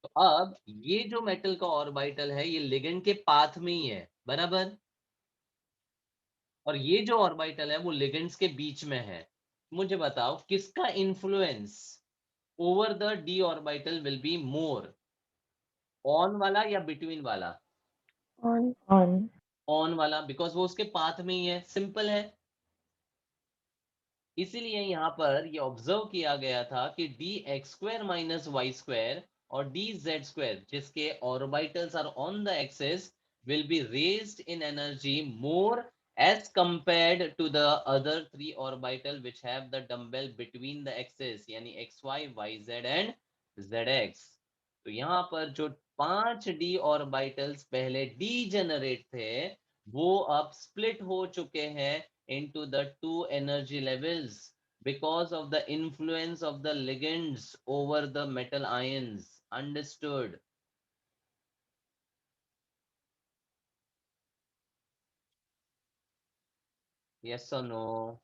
तो अब ये जो मेटल का ऑर्बिटल है ये लिगेंड के पाथ में ही है. बराबर. और ये जो ऑर्बिटल है वो लिगेंड्स के बीच में है. मुझे बताओ किसका influence over the D orbital will be more, on वाला या बिटवीन वाला? On. On. ऑन वाला, बिकॉज वो उसके पाथ में ही है. सिंपल है. इसीलिए यहाँ पर ये ऑब्जर्व किया गया था कि dx² माइनस वाई स्क्वायर और dz², जिसके orbitals are on the axis, will be raised in energy more as compared to the other three orbital which have the dumbbell between the axis, यानी xy, yz and zx. तो यहाँ पर जो 5 d orbitals पहले degenerate थे, वो अब split हो चुके हैं into the two energy levels because of the influence of the ligands over the metal ions. Understood? Yes or no?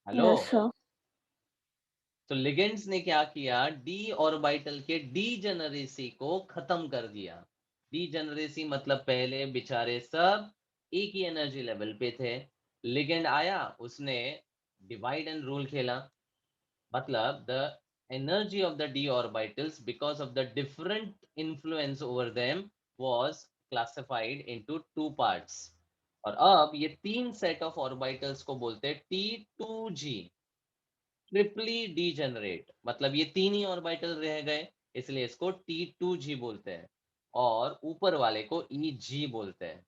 Hello. Yes, sir. तो लिगेंड्स ने क्या किया, डी ऑर्बिटल के डीजेनरेसी को खत्म कर दिया. डीजेनरेसी मतलब पहले बेचारे सब एक ही एनर्जी लेवल पे थे, लिगेंड आया, उसने डिवाइड एंड रूल खेला. मतलब the energy of the d orbitals because of the different influence over them was classified into two parts. और अब ये तीन सेट ऑफ ऑर्बिटल्स को बोलते हैं T2g, ट्रिपली डीजेनरेट. मतलब ये तीन ही ऑर्बिटल रह गए, इसलिए इसको T2g बोलते हैं, और ऊपर वाले को EG बोलते हैं.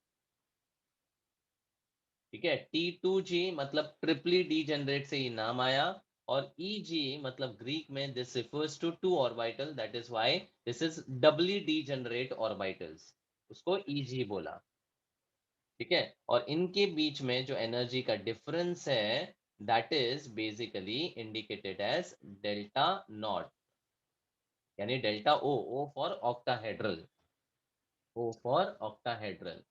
ठीक है, T2g मतलब ट्रिपली डीजेनरेट से ही नाम आया, और EG मतलब ग्रीक में this refers to two orbital, that is why this is doubly degenerate orbitals, उसको EG बोला. ठीक है, और इनके बीच में जो एनर्जी का डिफरेंस है, that is basically indicated as delta not, यानी delta O. O for octahedral. O for octahedral.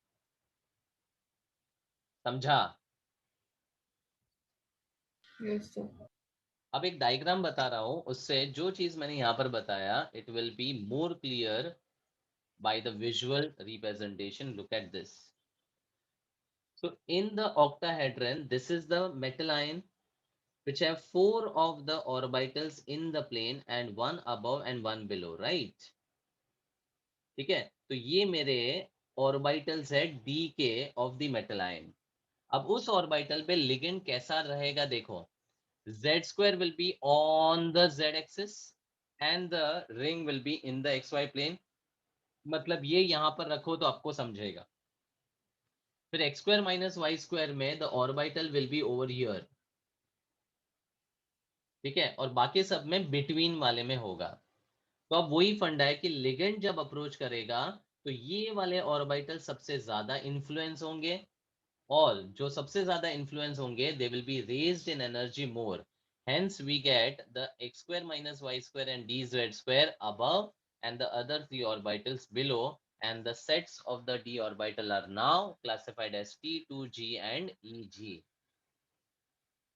समझा? Yes, sir. अब एक डायग्राम बता रहा हूं, उससे जो चीज मैंने यहां पर बताया, it will be more clear by the visual representation. Look at this. So in the octahedron, this is the metal ion which have four of the orbitals in the plane and one above and one below, right? ठीक है, तो ये मेरे orbitals है D के of the metal ion. अब उस orbital पे लिगेंड कैसा रहेगा देखो. z² will be on the z axis and the ring will be in the xy plane. मतलब ये यहां पर रखो तो आपको समझेगा. फिर x² माइनस वाई स्क्वायर में the orbital will be over here. ठीक है, और बाकी सब में बिटवीन वाले में होगा. तो अब वही फंडा है कि लिगेंड जब अप्रोच करेगा तो ये वाले ऑर्बिटल सबसे ज्यादा इन्फ्लुएंस होंगे, और जो सबसे ज्यादा इन्फ्लुएंस होंगे they will be raised in energy more. Hence we get the x² minus y square and dz² above and the other three orbitals below, and the sets of the d orbital are now classified as T2g and EG.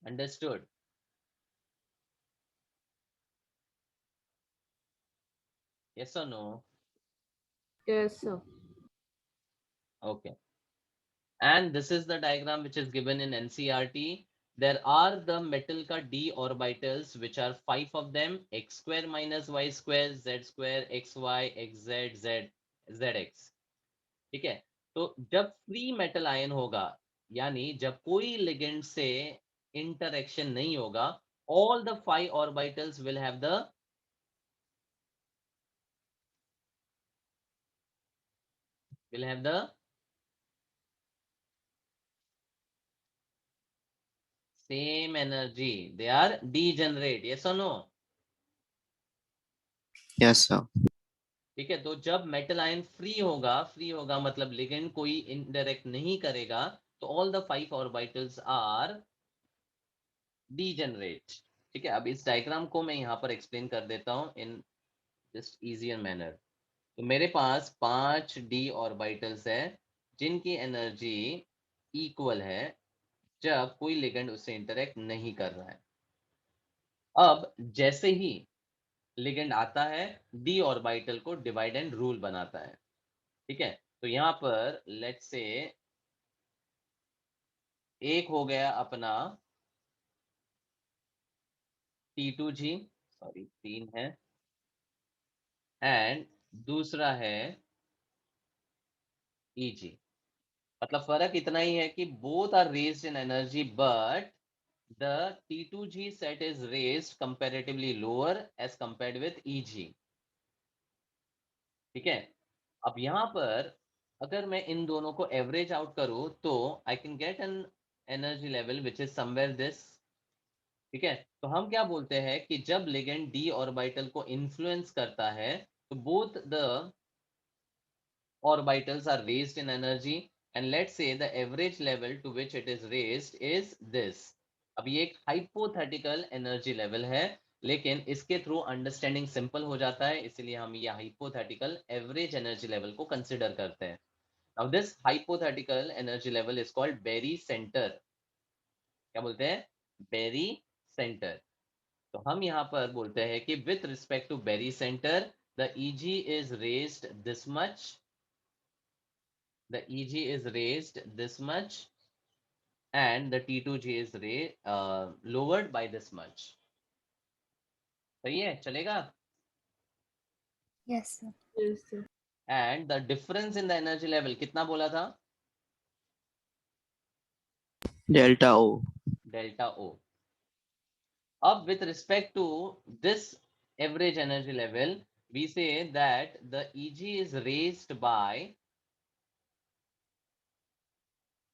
Understood? Yes or no? Yes, sir. Okay. And this is the diagram which is given in NCERT. There are the metal ka d orbitals which are 5 of them, x² minus y square, z², xy, xz, zx. ठीक है, तो जब free metal ion होगा, यानी जब कोई ligand से interaction नहीं होगा, all the 5 orbitals will have the same energy. They are degenerate. Yes or no? Yes, sir. ठीक है, तो जब मेटल आयन फ्री होगा मतलब लिगेंड कोई इनडायरेक्ट नहीं करेगा, तो all the 5 orbitals are degenerate. ठीक है, अब इस डायग्राम को मैं यहाँ पर एक्सप्लेन कर देता हूँ इन जस्ट इजियर मैनर. तो मेरे पास 5 डी ऑर्बिटल्स है जिनकी एनर्जी इक्वल है जब कोई लिगेंड उससे इंटरेक्ट नहीं कर रहा है. अब जैसे ही लिगेंड आता है, डी ऑर्बिटल को डिवाइड एंड रूल बनाता है. ठीक है, तो यहाँ पर लेट्स से एक हो गया अपना T2g, सॉरी 3 है, एंड दूसरा है EG. मतलब फर्क इतना ही है कि both are raised in energy but the T2G set is raised comparatively lower as compared with EG. ठीक है, अब यहाँ पर अगर मैं इन दोनों को एवरेज आउट करूं तो I can get an energy level which is somewhere this. ठीक है, तो हम क्या बोलते हैं कि जब लिगेंड डी ऑर्बिटल को इन्फ्लुएंस करता है तो both the orbitals are raised in energy and let's say the average level to which it is raised is this. अब ये एक हाइपोथेटिकल एनर्जी लेवल है लेकिन इसके थ्रू अंडरस्टैंडिंग सिंपल हो जाता है, इसलिए हम ये हाइपोथेटिकल एवरेज एनर्जी लेवल को कंसिडर करते हैं. Now this hypothetical energy level is called Berry center. क्या बोलते हैं? Berry center. तो हम यहाँ पर बोलते हैं कि with respect to Berry center, the EG is raised this much. The EG is raised this much, and the T2G is lowered by this much. सही है, चलेगा? Yes, sir. Yes, sir. And the difference in the energy level कितना बोला था? Delta O. Delta O. Up with respect to this average energy level, we say that the EG is raised by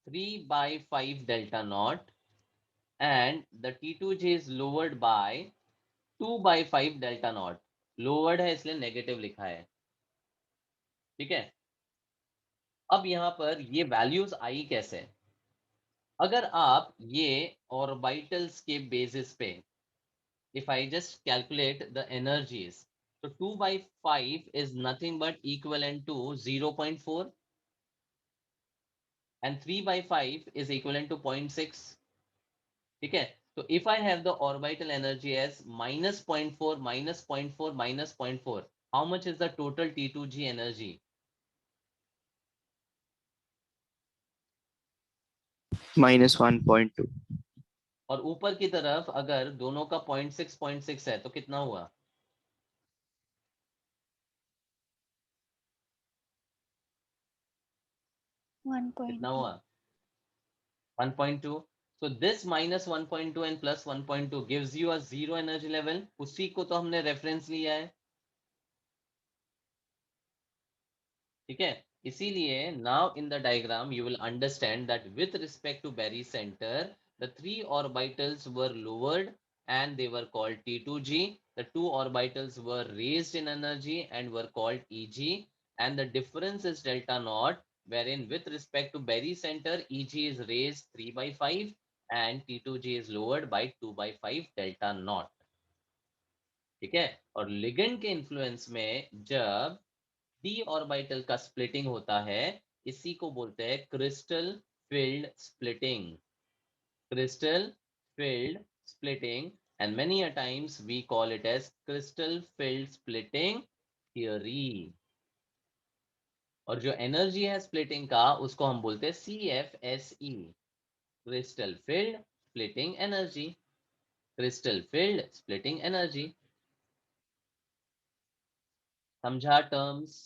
3 by 5 delta naught and the T2G is lowered by 2 by 5 delta naught. Lowered है इसलिए negative लिखा है. ठीक है, अब यहाँ पर ये वैल्यूज आई कैसे? अगर आप ये ऑर्बिटल्स के बेसिस पे if I just calculate the energies, so 2 by 5 is nothing but equivalent to 0.4 and 3 by 5 is equivalent to 0.6. ठीक है, so if I have the orbital energy as minus 0.4 minus 0.4 minus 0.4, how much is the total T2G energy? Minus 1.2. और ऊपर की तरफ अगर दोनों का 0.6 है तो कितना हुआ? कितना हुआ? 1.2. So this minus 1.2 and plus 1.2 gives you a zero energy level. उसी को तो हमने रेफरेंस लिया है. ठीक है, इसीलिए now in the diagram you will understand that with respect to Berry center the three orbitals were lowered and they were called T2G. The two orbitals were raised in energy and were called EG, and the difference is delta naught, wherein with respect to Berry center EG is raised 3 by 5 and T2G is lowered by 2 by 5 delta naught. ठीक है, और ligand के influence में जब D orbital का splitting होता है इसी को बोलते हैं crystal field splitting. Crystal field splitting and many a times we call it as crystal field splitting theory. और जो एनर्जी है स्प्लिटिंग का उसको हम बोलते हैं CFSE, crystal field splitting energy. Crystal field splitting energy. समझा terms?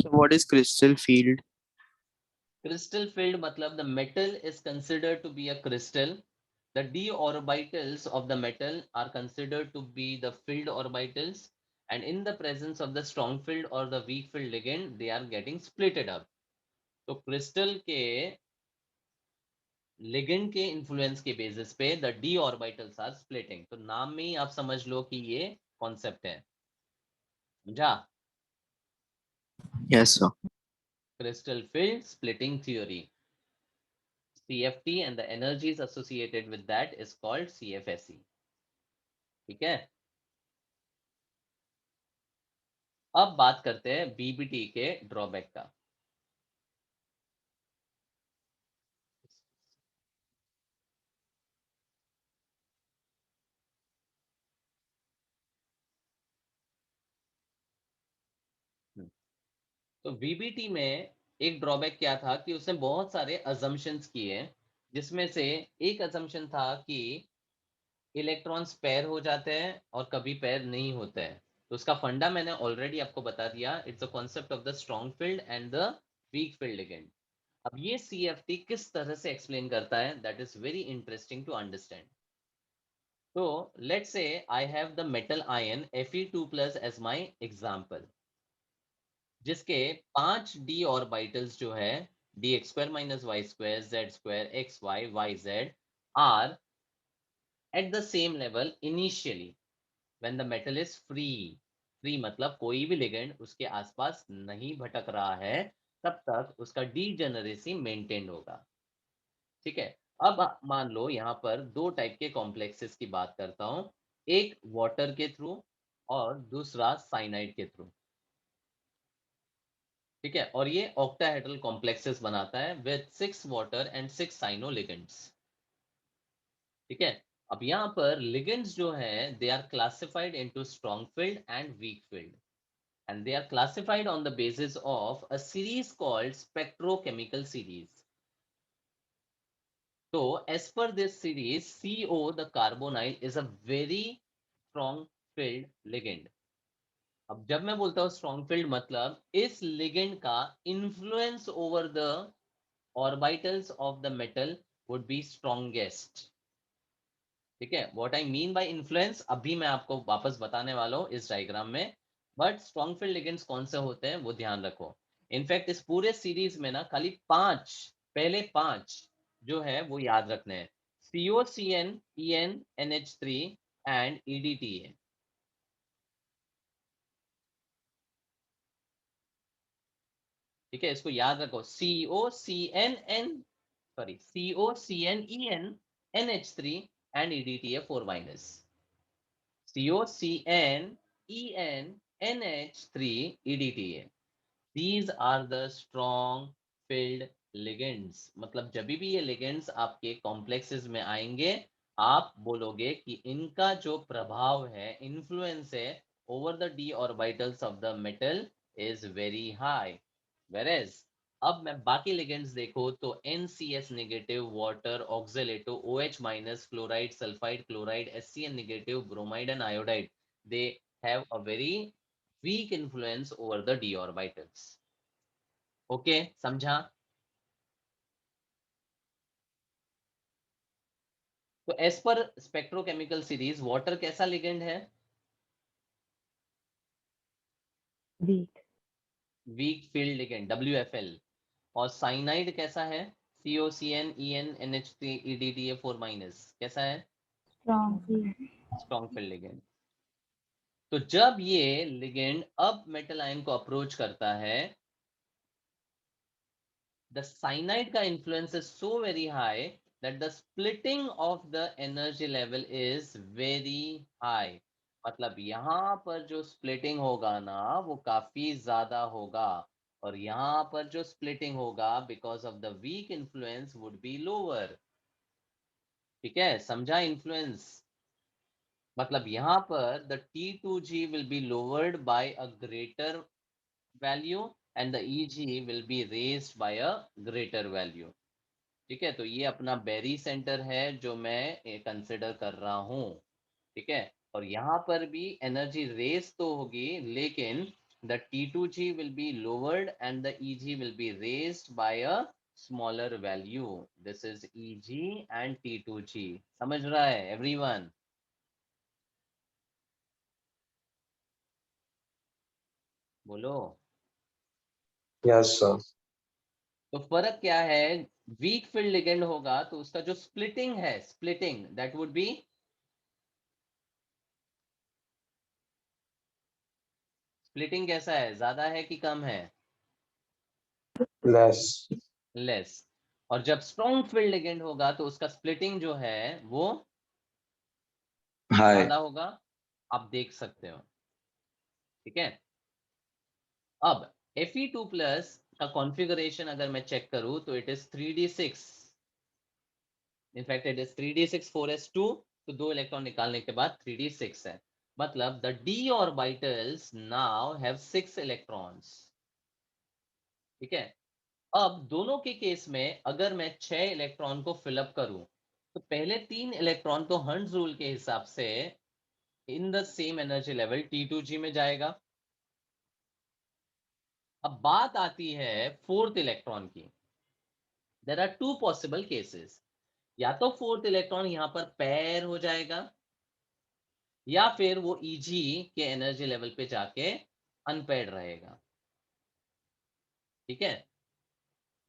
So what is crystal field? Crystal field matlab the metal is considered to be a crystal. The d orbitals of the metal are considered to be the filled orbitals, and in the presence of the strong filled or the weak filled ligand they are getting splitted up. तो crystal के ligand के influence के basis पे the d orbitals are splitting. तो नाम में ही आप समझ लो कि ये concept है. समझा? Yes, sir. Crystal field splitting theory, CFT, and the energies associated with that is called CFSE. ठीक है, अब बात करते हैं बीबीटी के ड्रॉबैक का. तो बीबीटी में एक ड्रॉबैक क्या था कि उसने बहुत सारे अजम्पशंस किए, जिसमें से एक अजम्पशन था कि इलेक्ट्रॉन्स पेयर हो जाते हैं और कभी पेयर नहीं होते हैं. तो उसका फंडा मैंने ऑलरेडी आपको बता दिया. It's a concept of the strong field and the weak field ligand. अब ये CFT किस तरह से एक्सप्लेन करता है, that is very interesting to understand. तो let's say I have the metal ion Fe2+ as my example, जिसके 5 d orbitals जो है dx² - y² z² xy yz are at the same level initially when the metal is free। Free मतलब कोई भी ligand उसके आसपास नहीं भटक रहा है, तब तक उसका डीजेनरेसी मेंटेन होगा। ठीक है, अब मान लो यहाँ पर दो टाइप के कॉम्प्लेक्सेस की बात करता हूँ, एक वाटर के थ्रू और दूसरा साइनाइड के थ्रू। ठीक है, और ये ऑक्टाहेड्रल कॉम्प्लेक्सेस बनाता है with 6 water and 6 cyano ligands. ठीक है, अब यहाँ पर लिगेंड्स जो है they are classified into strong field and weak field, and they are classified on the basis of a series called spectrochemical series. So as per this series, CO the carbonyl is a very strong filled ligand। अब जब मैं बोलता हूँ strong field मतलब इस ligand का influence over the orbitals of the metal would be strongest. ठीक है, what I mean by influence अभी मैं आपको वापस बताने वाला हूँ इस डायग्राम में, बट स्ट्रॉन्ग फील्ड लिगेंड्स कौन से होते हैं वो ध्यान रखो। इनफैक्ट इस पूरे सीरीज में ना खाली 5, पहले 5 जो है वो याद रखने हैं, COCN EN NH3 and EDTA। ठीक है, इसको याद रखो, COCN EN NH3 and EDTA4-। COCN EN NH3 EDTA, these are the strong filled ligands। मतलब जब भी ये ligands आपके complexes में आएंगे, आप बोलोगे कि इनका जो प्रभाव है, influence है over the d orbitals of the metal is very high। Whereas अब मैं बाकी लिगेंड्स देखो तो NCS negative, water, oxalato, OH minus, chloride, sulphide, chloride, SCN negative, bromide and iodide, they have a very weak influence over the d orbitals. Okay, समझा? तो as per spectrochemical series water कैसा ligand है? weak, weak field ligand WFL। और cyanide कैसा है? COCN EN NH3 EDTA4- कैसा है? strong, weak, strong field ligand. तो जब ये लिगेंड अब मेटल आयन को अप्रोच करता है, द साइनाइड का influence is so very high that the splitting of the energy level is very high. मतलब यहाँ पर जो स्प्लिटिंग होगा ना वो काफी ज्यादा होगा, और यहाँ पर जो स्प्लिटिंग होगा because of the weak influence would be lower. ठीक है, समझा इन्फ्लुएंस? मतलब यहाँ पर the T2G will be lowered by a greater value and the EG will be raised by a greater value। ठीक है, तो ये अपना बेरी सेंटर है जो मैं कंसिडर कर रहा हूँ। ठीक है, और यहाँ पर भी एनर्जी रेस तो होगी, लेकिन the T2G will be lowered and the EG will be raised by a smaller value। This is EG and T2G। समझ रहा है एवरीवन? बोलो। Yes, sir. तो फर्क क्या है? वीक फील्ड लिगेंड होगा तो उसका जो स्प्लिटिंग है, splitting that would be splitting कैसा है, ज्यादा है कि कम है? Less. लेस। और जब स्ट्रॉन्ग फील्ड लिगेंड होगा तो उसका स्प्लिटिंग जो है वो High. ज्यादा होगा, आप देख सकते हो। ठीक है, अब Fe2+ का कॉन्फ़िगरेशन अगर मैं चेक करूं तो it is 3d6। In fact it is 3d6 4s2, तो 2 इलेक्ट्रॉन निकालने के बाद 3d6 है। मतलब the d orbitals now have 6 electrons. ठीक है, अब दोनों के केस में अगर मैं 6 इलेक्ट्रॉन को फिलअप करूं तो पहले 3 इलेक्ट्रॉन तो हंड्स रूल के हिसाब से in the same energy level T2G में जाएगा। अब बात आती है फोर्थ इलेक्ट्रॉन की। There are two possible cases, या तो फोर्थ इलेक्ट्रॉन यहाँ पर पेयर हो जाएगा, या फिर वो Eg के एनर्जी लेवल पे जाके अनपेयर्ड रहेगा। ठीक है,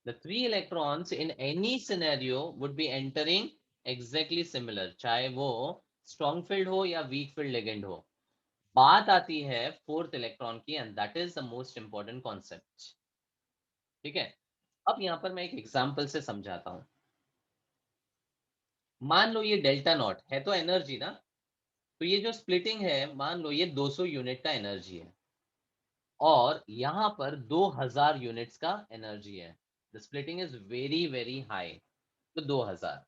the three electrons in any scenario would be entering exactly similar, चाहे वो strong filled हो या weak filled ligand हो। बात आती है फोर्थ इलेक्ट्रॉन की, and that is the most important concept. ठीक है, अब यहां पर मैं एक एग्जांपल से समझाता हूं। मान लो ये डेल्टा नॉट है तो एनर्जी ना, तो ये जो स्प्लिटिंग है मान लो ये 200 यूनिट का एनर्जी है, और यहां पर 2000 यूनिट्स का एनर्जी है। The splitting is very very high, तो 2000।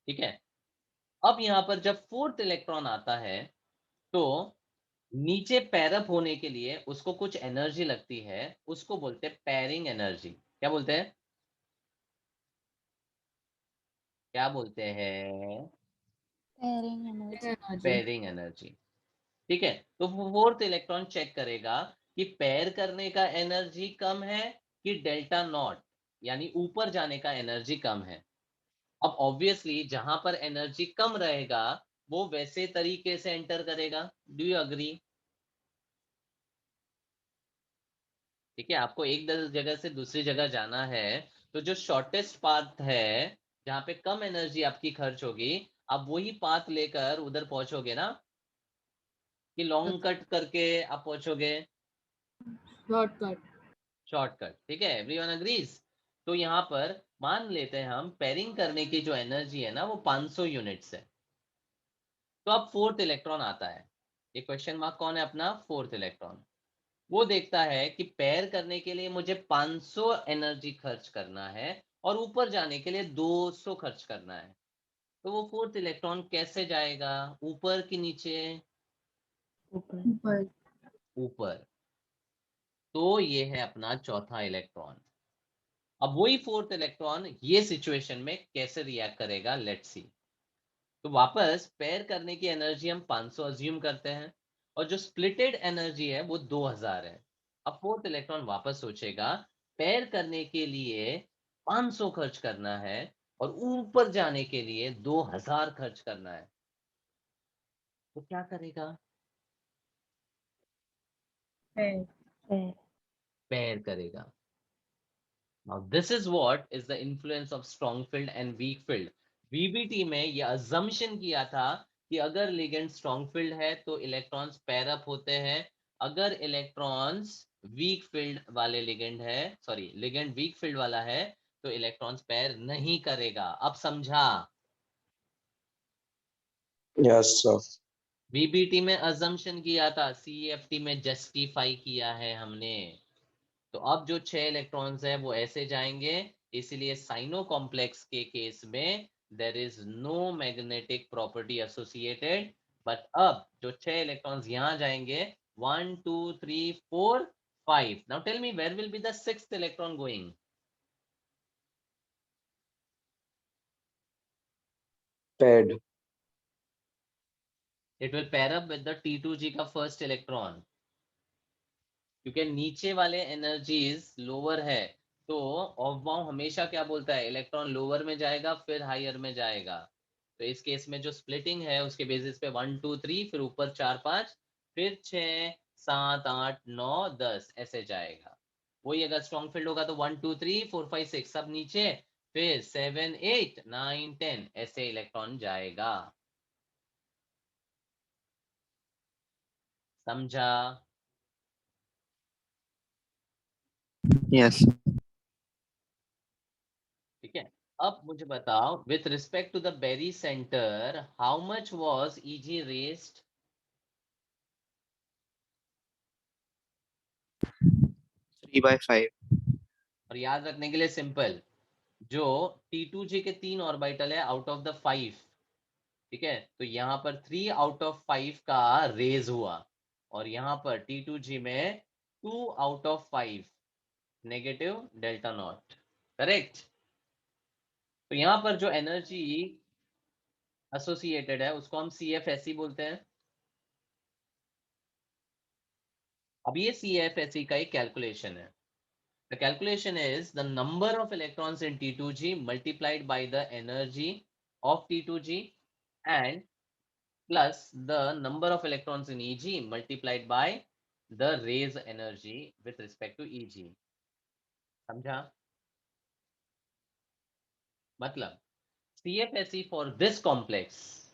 ठीक है, अब यहां पर जब फोर्थ इलेक्ट्रॉन आता है तो नीचे पैरअप होने के लिए उसको कुछ एनर्जी लगती है, उसको बोलते हैं पैरिंग एनर्जी। क्या बोलते हैं? क्या बोलते हैं? Pairing energy. Pairing energy. ठीक है, तो फोर्थ इलेक्ट्रॉन चेक करेगा कि पैर करने का एनर्जी कम है कि डेल्टा नॉट यानी ऊपर जाने का एनर्जी कम है। अब ऑब्वियसली जहां पर एनर्जी कम रहेगा वो वैसे तरीके से एंटर करेगा। Do you agree? ठीक है, आपको एक जगह से दूसरी जगह जाना है, तो जो शॉर्टेस्ट पाथ है जहां पे कम एनर्जी आपकी खर्च होगी, आप वही पाथ लेकर उधर पहुंचोगे ना, कि लॉन्ग कट करके आप पहुंचोगे? शॉर्टकट। शॉर्टकट। ठीक है, एवरीवन अग्रीज? तो यहाँ पर मान लेते हैं हम पेयरिंग करने की जो एनर्जी है ना वो 500 यूनिट्स है। तो अब फोर्थ इलेक्ट्रॉन आता है, ये क्वेश्चन मार्क कौन है? अपना फोर्थ इलेक्ट्रॉन। वो देखता है कि पेयर करने के लिए मुझे 500 एनर्जी खर्च करना है और ऊपर जाने के लिए 200 खर्च करना है। तो वो फोर्थ इलेक्ट्रॉन कैसे जाएगा, ऊपर कि नीचे? ऊपर। ऊपर। तो ये है अपना चौथा इलेक्ट्रॉन। अब वही फोर्थ इलेक्ट्रॉन ये सिचुएशन में कैसे रिएक्ट करेगा, लेट्स सी। तो वापस पेयर करने की एनर्जी हम 500 अज्यूम करते हैं, और जो स्प्लिटेड एनर्जी है वो 2000 है। अब फोर्थ इलेक्ट्रॉन वापस सोचेगा पेयर करने के लिए 500 खर्च करना है और ऊपर जाने के लिए 2000 खर्च करना है, तो क्या करेगा? है। Pair. पेयर करेगा। Now this is what is the influence of strong filled and weak filled. VBT में ये assumption किया था कि अगर लिगेंड स्ट्रॉन्ग फील्ड है तो इलेक्ट्रॉन्स पेयर अप होते हैं, अगर इलेक्ट्रॉन्स वीक फील्ड वाले लिगेंड है, सॉरी लिगेंड वीक फील्ड वाला है तो इलेक्ट्रॉन्स पेयर नहीं करेगा। अब समझा? Yes, sir. VBT में assumption किया था, CEFT में जस्टिफाई किया है हमने। तो अब जो 6 इलेक्ट्रॉन्स है वो ऐसे जाएंगे, इसलिए साइनो कॉम्प्लेक्स के केस में there is no magnetic property associated. But अब जो 6 इलेक्ट्रॉन्स यहां जाएंगे, 1 2 3 4 5। Now tell me where will be the sixth electron going? Paired. It will pair up with the T2G का फर्स्ट इलेक्ट्रॉन, क्योंकि नीचे वाले एनर्जीज लोअर है, तो ऑफ बाउंड हमेशा क्या बोलता है, इलेक्ट्रॉन लोअर में जाएगा फिर हायर में जाएगा। तो इस केस में जो स्प्लिटिंग है उसके बेसिस पे 1 2 3, फिर ऊपर 4 5, फिर 6 7 8 9 10 ऐसे जाएगा। वही अगर स्ट्रॉन्ग फील्ड होगा तो 1 2 3 4 5 6 सब नीचे, फिर 7 8 9 10 ऐसे इलेक्ट्रॉन जाएगा। समझा? Yes. ठीक है, अब मुझे बताओ with respect to the barycentre how much was Eg raised? 3/5. और याद रखने के लिए सिंपल, जो T2G के 3 ऑर्बिटल है आउट ऑफ द 5, ठीक है, तो यहाँ पर 3 आउट ऑफ 5 का रेज हुआ, और यहाँ पर T2G में 2 out of 5 negative delta not. Correct? तो यहाँ पर जो एनर्जी एसोसिएटेड है उसको हम CF ऐसी बोलते हैं। अब ये CFSE का एक कैलकुलेशन है. The calculation is the number of electrons in T2G multiplied by the energy of T2G and plus the number of electrons in EG multiplied by the raise energy with respect to EG. समझा? मतलब CFSE for this complex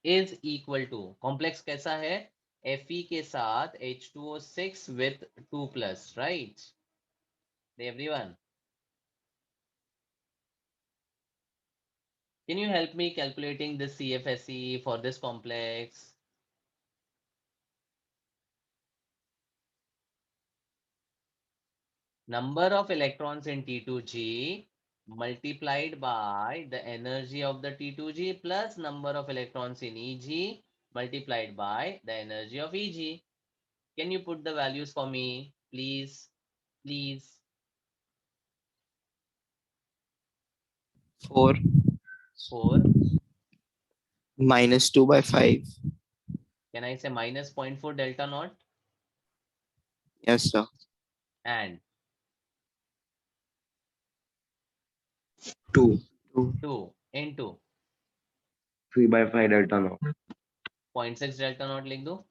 is equal to, complex कैसा है? Fe के साथ H2O6 with 2 plus, right? Everyone, can you help me calculating this CFSE for this complex? Number of electrons in T2G multiplied by the energy of the T2G plus number of electrons in EG multiplied by the energy of EG. Can you put the values for me, please? Please. 4 4. minus 2 by 5. Can I say minus 0.4 delta naught? Yes, sir. And 2. 2 into 3 by 5 delta naught. 0.6 delta naught लिख दो.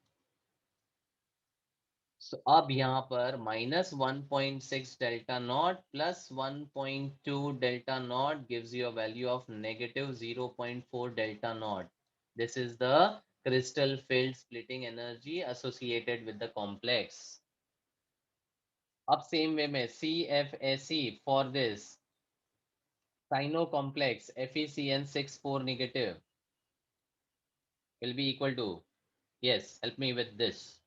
So अब यहाँ पर minus 1.6 delta naught plus 1.2 delta naught gives you a value of negative 0.4 delta naught. This is the crystal field splitting energy associated with the complex. अब same way में CFSE for this cyano complex FeCN6 4 negative will be equal to, yes, help me with this.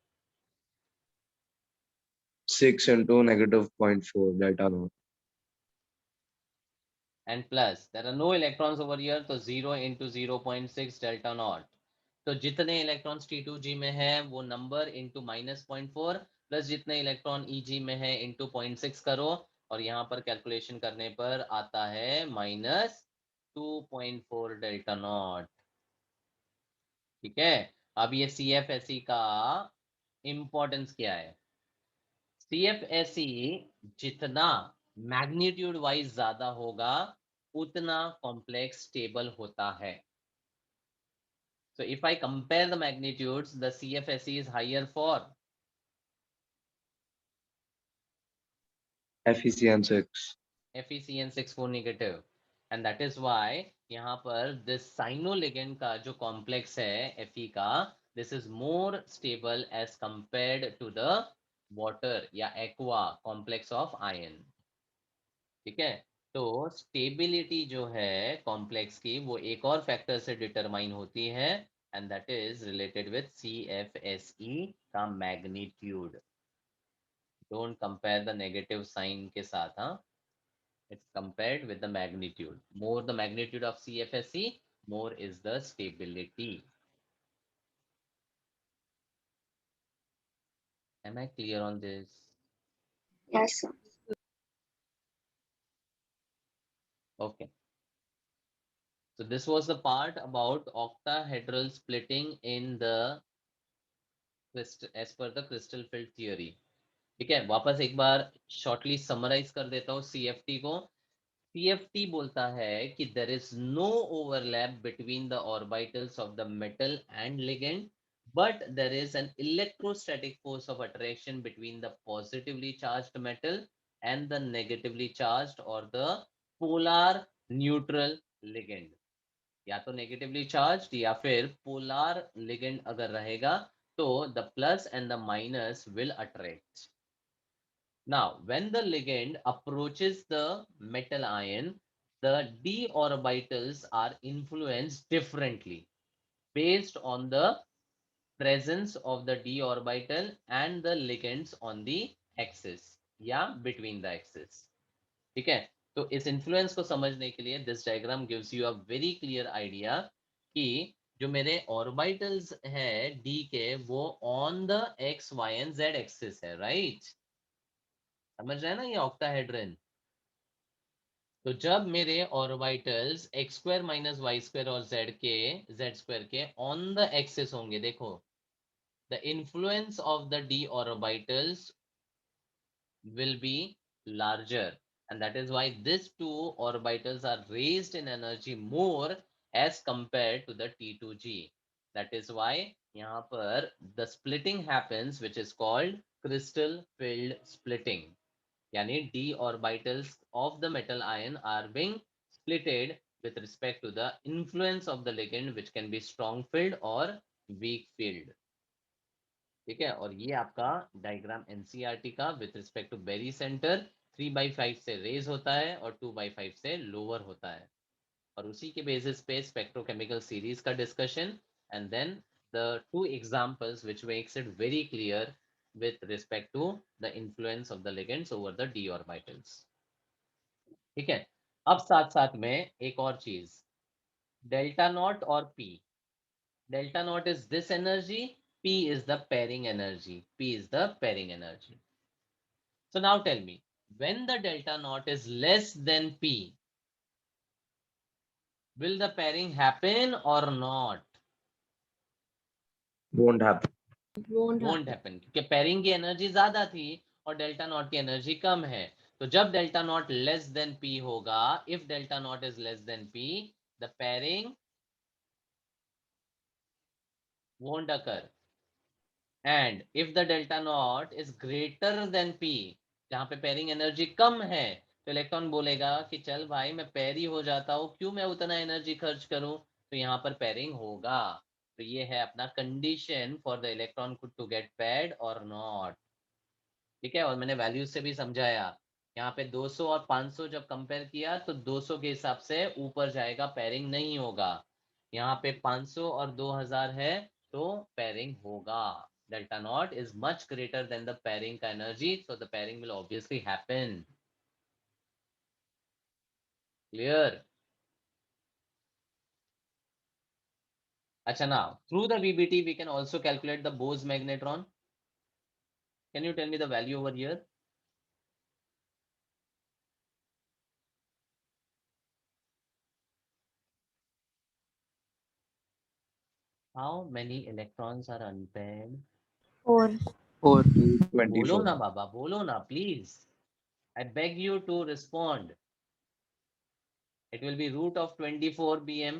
6 into negative 0.4 delta naught. And plus there are no electrons over here, so 0 into 0.6 delta naught. तो जितने electrons T2G में है वो number into -0.4 plus जितने electron EG में है into 0.6 करो और यहाँ पर कैलकुलेशन करने पर आता है -2.4 डेल्टा नॉट. ठीक है. अब ये CFSE का इंपॉर्टेंस क्या है? CFSE जितना मैग्नीट्यूड वाइज ज्यादा होगा उतना कॉम्प्लेक्स स्टेबल होता है. So if I compare the magnitudes, the CFSE is higher for FeCN6. FeCN6 4 negative, and that is why यहाँ पर this cyanoligand का जो complex है Fe का, this is more stable as compared to the water या aqua complex of iron. ठीक है. तो स्टेबिलिटी जो है कॉम्प्लेक्स की वो एक और फैक्टर से डिटरमाइन होती है and that is related with CFSE का magnitude. Don't compare the negative sign के साथ, हाँ. It's compared with the magnitude. More the magnitude of CFSE, more is the stability. Am I clear on this? Yes, sir. Okay. So this was the part about octahedral splitting in the crystal as per the crystal field theory. ठीक है. वापस एक बार shortly summarise कर देता हूँ CFT को. CFT बोलता है कि there is no overlap between the orbitals of the metal and ligand, but there is an electrostatic force of attraction between the positively charged metal and the negatively charged or the polar neutral ligand. या तो negatively charged या फिर polar ligand अगर रहेगा तो the plus and the minus will attract. Now, when the ligand approaches the metal ion, the d orbitals are influenced differently based on the presence of the d orbital and the ligands on the axis या between the axis. ठीक है. तो इस influence को समझने के लिए this diagram gives you a very clear idea कि जो मेरे orbitals है d के वो on the x, y and z axis है, right? समझ रहे हैं ना ये ऑक्टाहेड्रन. तो जब मेरे ऑर्बिटल्स x² - y² और z² के ऑन द एक्सिस होंगे, देखो the influence of the d orbitals will be larger, and that is why these two orbitals are raised in energy more as compared to the T2G. That is why यहाँ पर the splitting happens, which is called crystal field splitting. यानी d orbitals of the metal ion are being splitted with respect to the influence of the ligand, which can be strong filled or weak filled. ठीक है, और ये आपका diagram NCERT का with respect to barycentre 3/5 से raise होता है और 2/5 से लोअर होता है, और उसी के बेसिस पे स्पेक्ट्रोकेमिकल सीरीज का discussion and then the two examples which makes it very clear with respect to the influence of the ligands over the d orbitals. ठीक है, अब साथ साथ में एक और चीज, डेल्टा नॉट और p. Delta naught is this energy, p is the pairing energy. P is the pairing energy. So now tell me, when the delta naught is less than p, will the pairing happen or not? Won't happen. Won't happen, क्योंकि pairing की energy ज्यादा थी और delta not की energy कम है. तो जब delta not less than p होगा, if delta naught is less than p, the pairing won't occur. And if the delta naught is greater than p, जहां पे पेयरिंग एनर्जी कम है, तो इलेक्ट्रॉन बोलेगा कि चल भाई मैं पेयर ही हो जाता हूं, क्यों मैं उतना एनर्जी खर्च करूं, तो यहाँ पर पेयरिंग होगा. तो ये है अपना condition for the electron to get paired और नॉट. ठीक है, और मैंने वैल्यूज से भी समझाया. यहाँ पे 200 और 500 जब कंपेयर किया तो 200 के हिसाब से ऊपर जाएगा, पेयरिंग नहीं होगा. यहाँ पे 500 और 2000 है तो पेयरिंग होगा. Delta naught is much greater than the pairing energy, so the pairing will obviously happen. Clear? Acha, now through the VBT we can also calculate the Bose magnetron. Can you tell me the value over here? How many electrons are unpaired? 4. 4. Bolo 24. na baba, bolo na please. I beg you to respond. It will be root of 24 bm.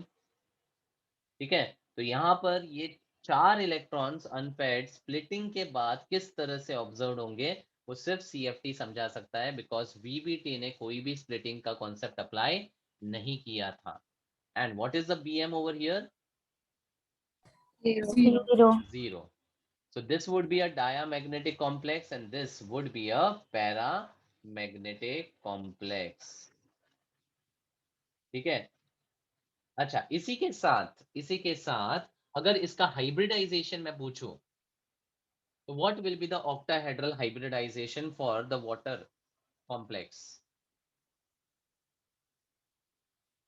ठीक है, तो यहाँ पर ये 4 electrons unpaired splitting के बाद किस तरह से ऑब्जर्व होंगे, वो सिर्फ सीएफटी समझा सकता है, बिकॉज वीबीटी ने कोई भी स्प्लिटिंग का कॉन्सेप्ट अप्लाई नहीं किया था. And what is the BM over here? 0. 0. So this would be a diamagnetic complex and this would be a paramagnetic complex. ठीक है, अच्छा इसी के साथ अगर इसका हाइब्रिडाइजेशन मैं पूछूं, तो what will be the octahedral hybridization for the water complex?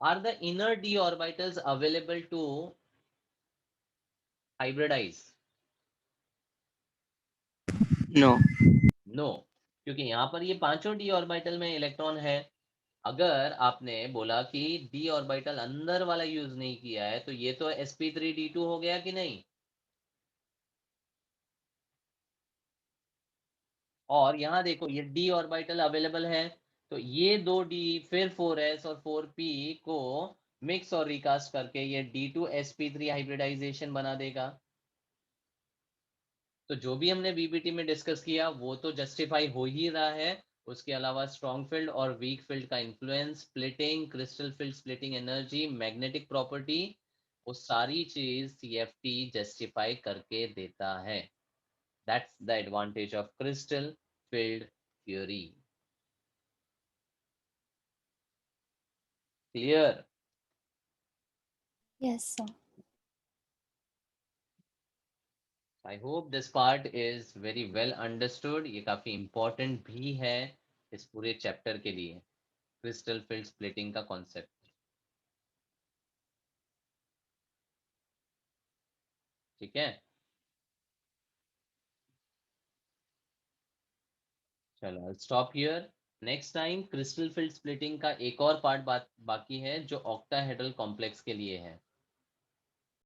Are the inner d orbitals available to hybridize? No. No, क्योंकि यहाँ पर ये पांचों d ऑर्बिटल में इलेक्ट्रॉन है. अगर आपने बोला कि d ऑर्बिटल अंदर वाला यूज नहीं किया है, तो ये तो sp3d2 हो गया कि नहीं. और यहाँ देखो ये d ऑर्बिटल अवेलेबल है, तो ये 2d फिर 4s और 4p को मिक्स और रिकास्ट करके ये d2sp3 हाइब्रिडाइजेशन बना देगा. तो जो भी हमने वीबीटी में डिस्कस किया वो तो जस्टिफाई हो ही रहा है. उसके अलावा स्ट्रॉन्ग फील्ड और वीक फील्ड का influence, splitting, crystal field splitting energy, magnetic property, वो सारी चीज सीएफटी जस्टिफाई करके देता है. That's the advantage of crystal field theory. Clear? Yes, sir. I hope this part is very well understood. ये काफी इंपॉर्टेंट भी है इस पूरे चैप्टर के लिए, क्रिस्टल फील्ड स्प्लिटिंग का कॉन्सेप्ट. ठीक है, चलो stop here. Next time crystal field splitting का एक और पार्ट बाकी है जो ऑक्टाहेड्रल कॉम्प्लेक्स के लिए है.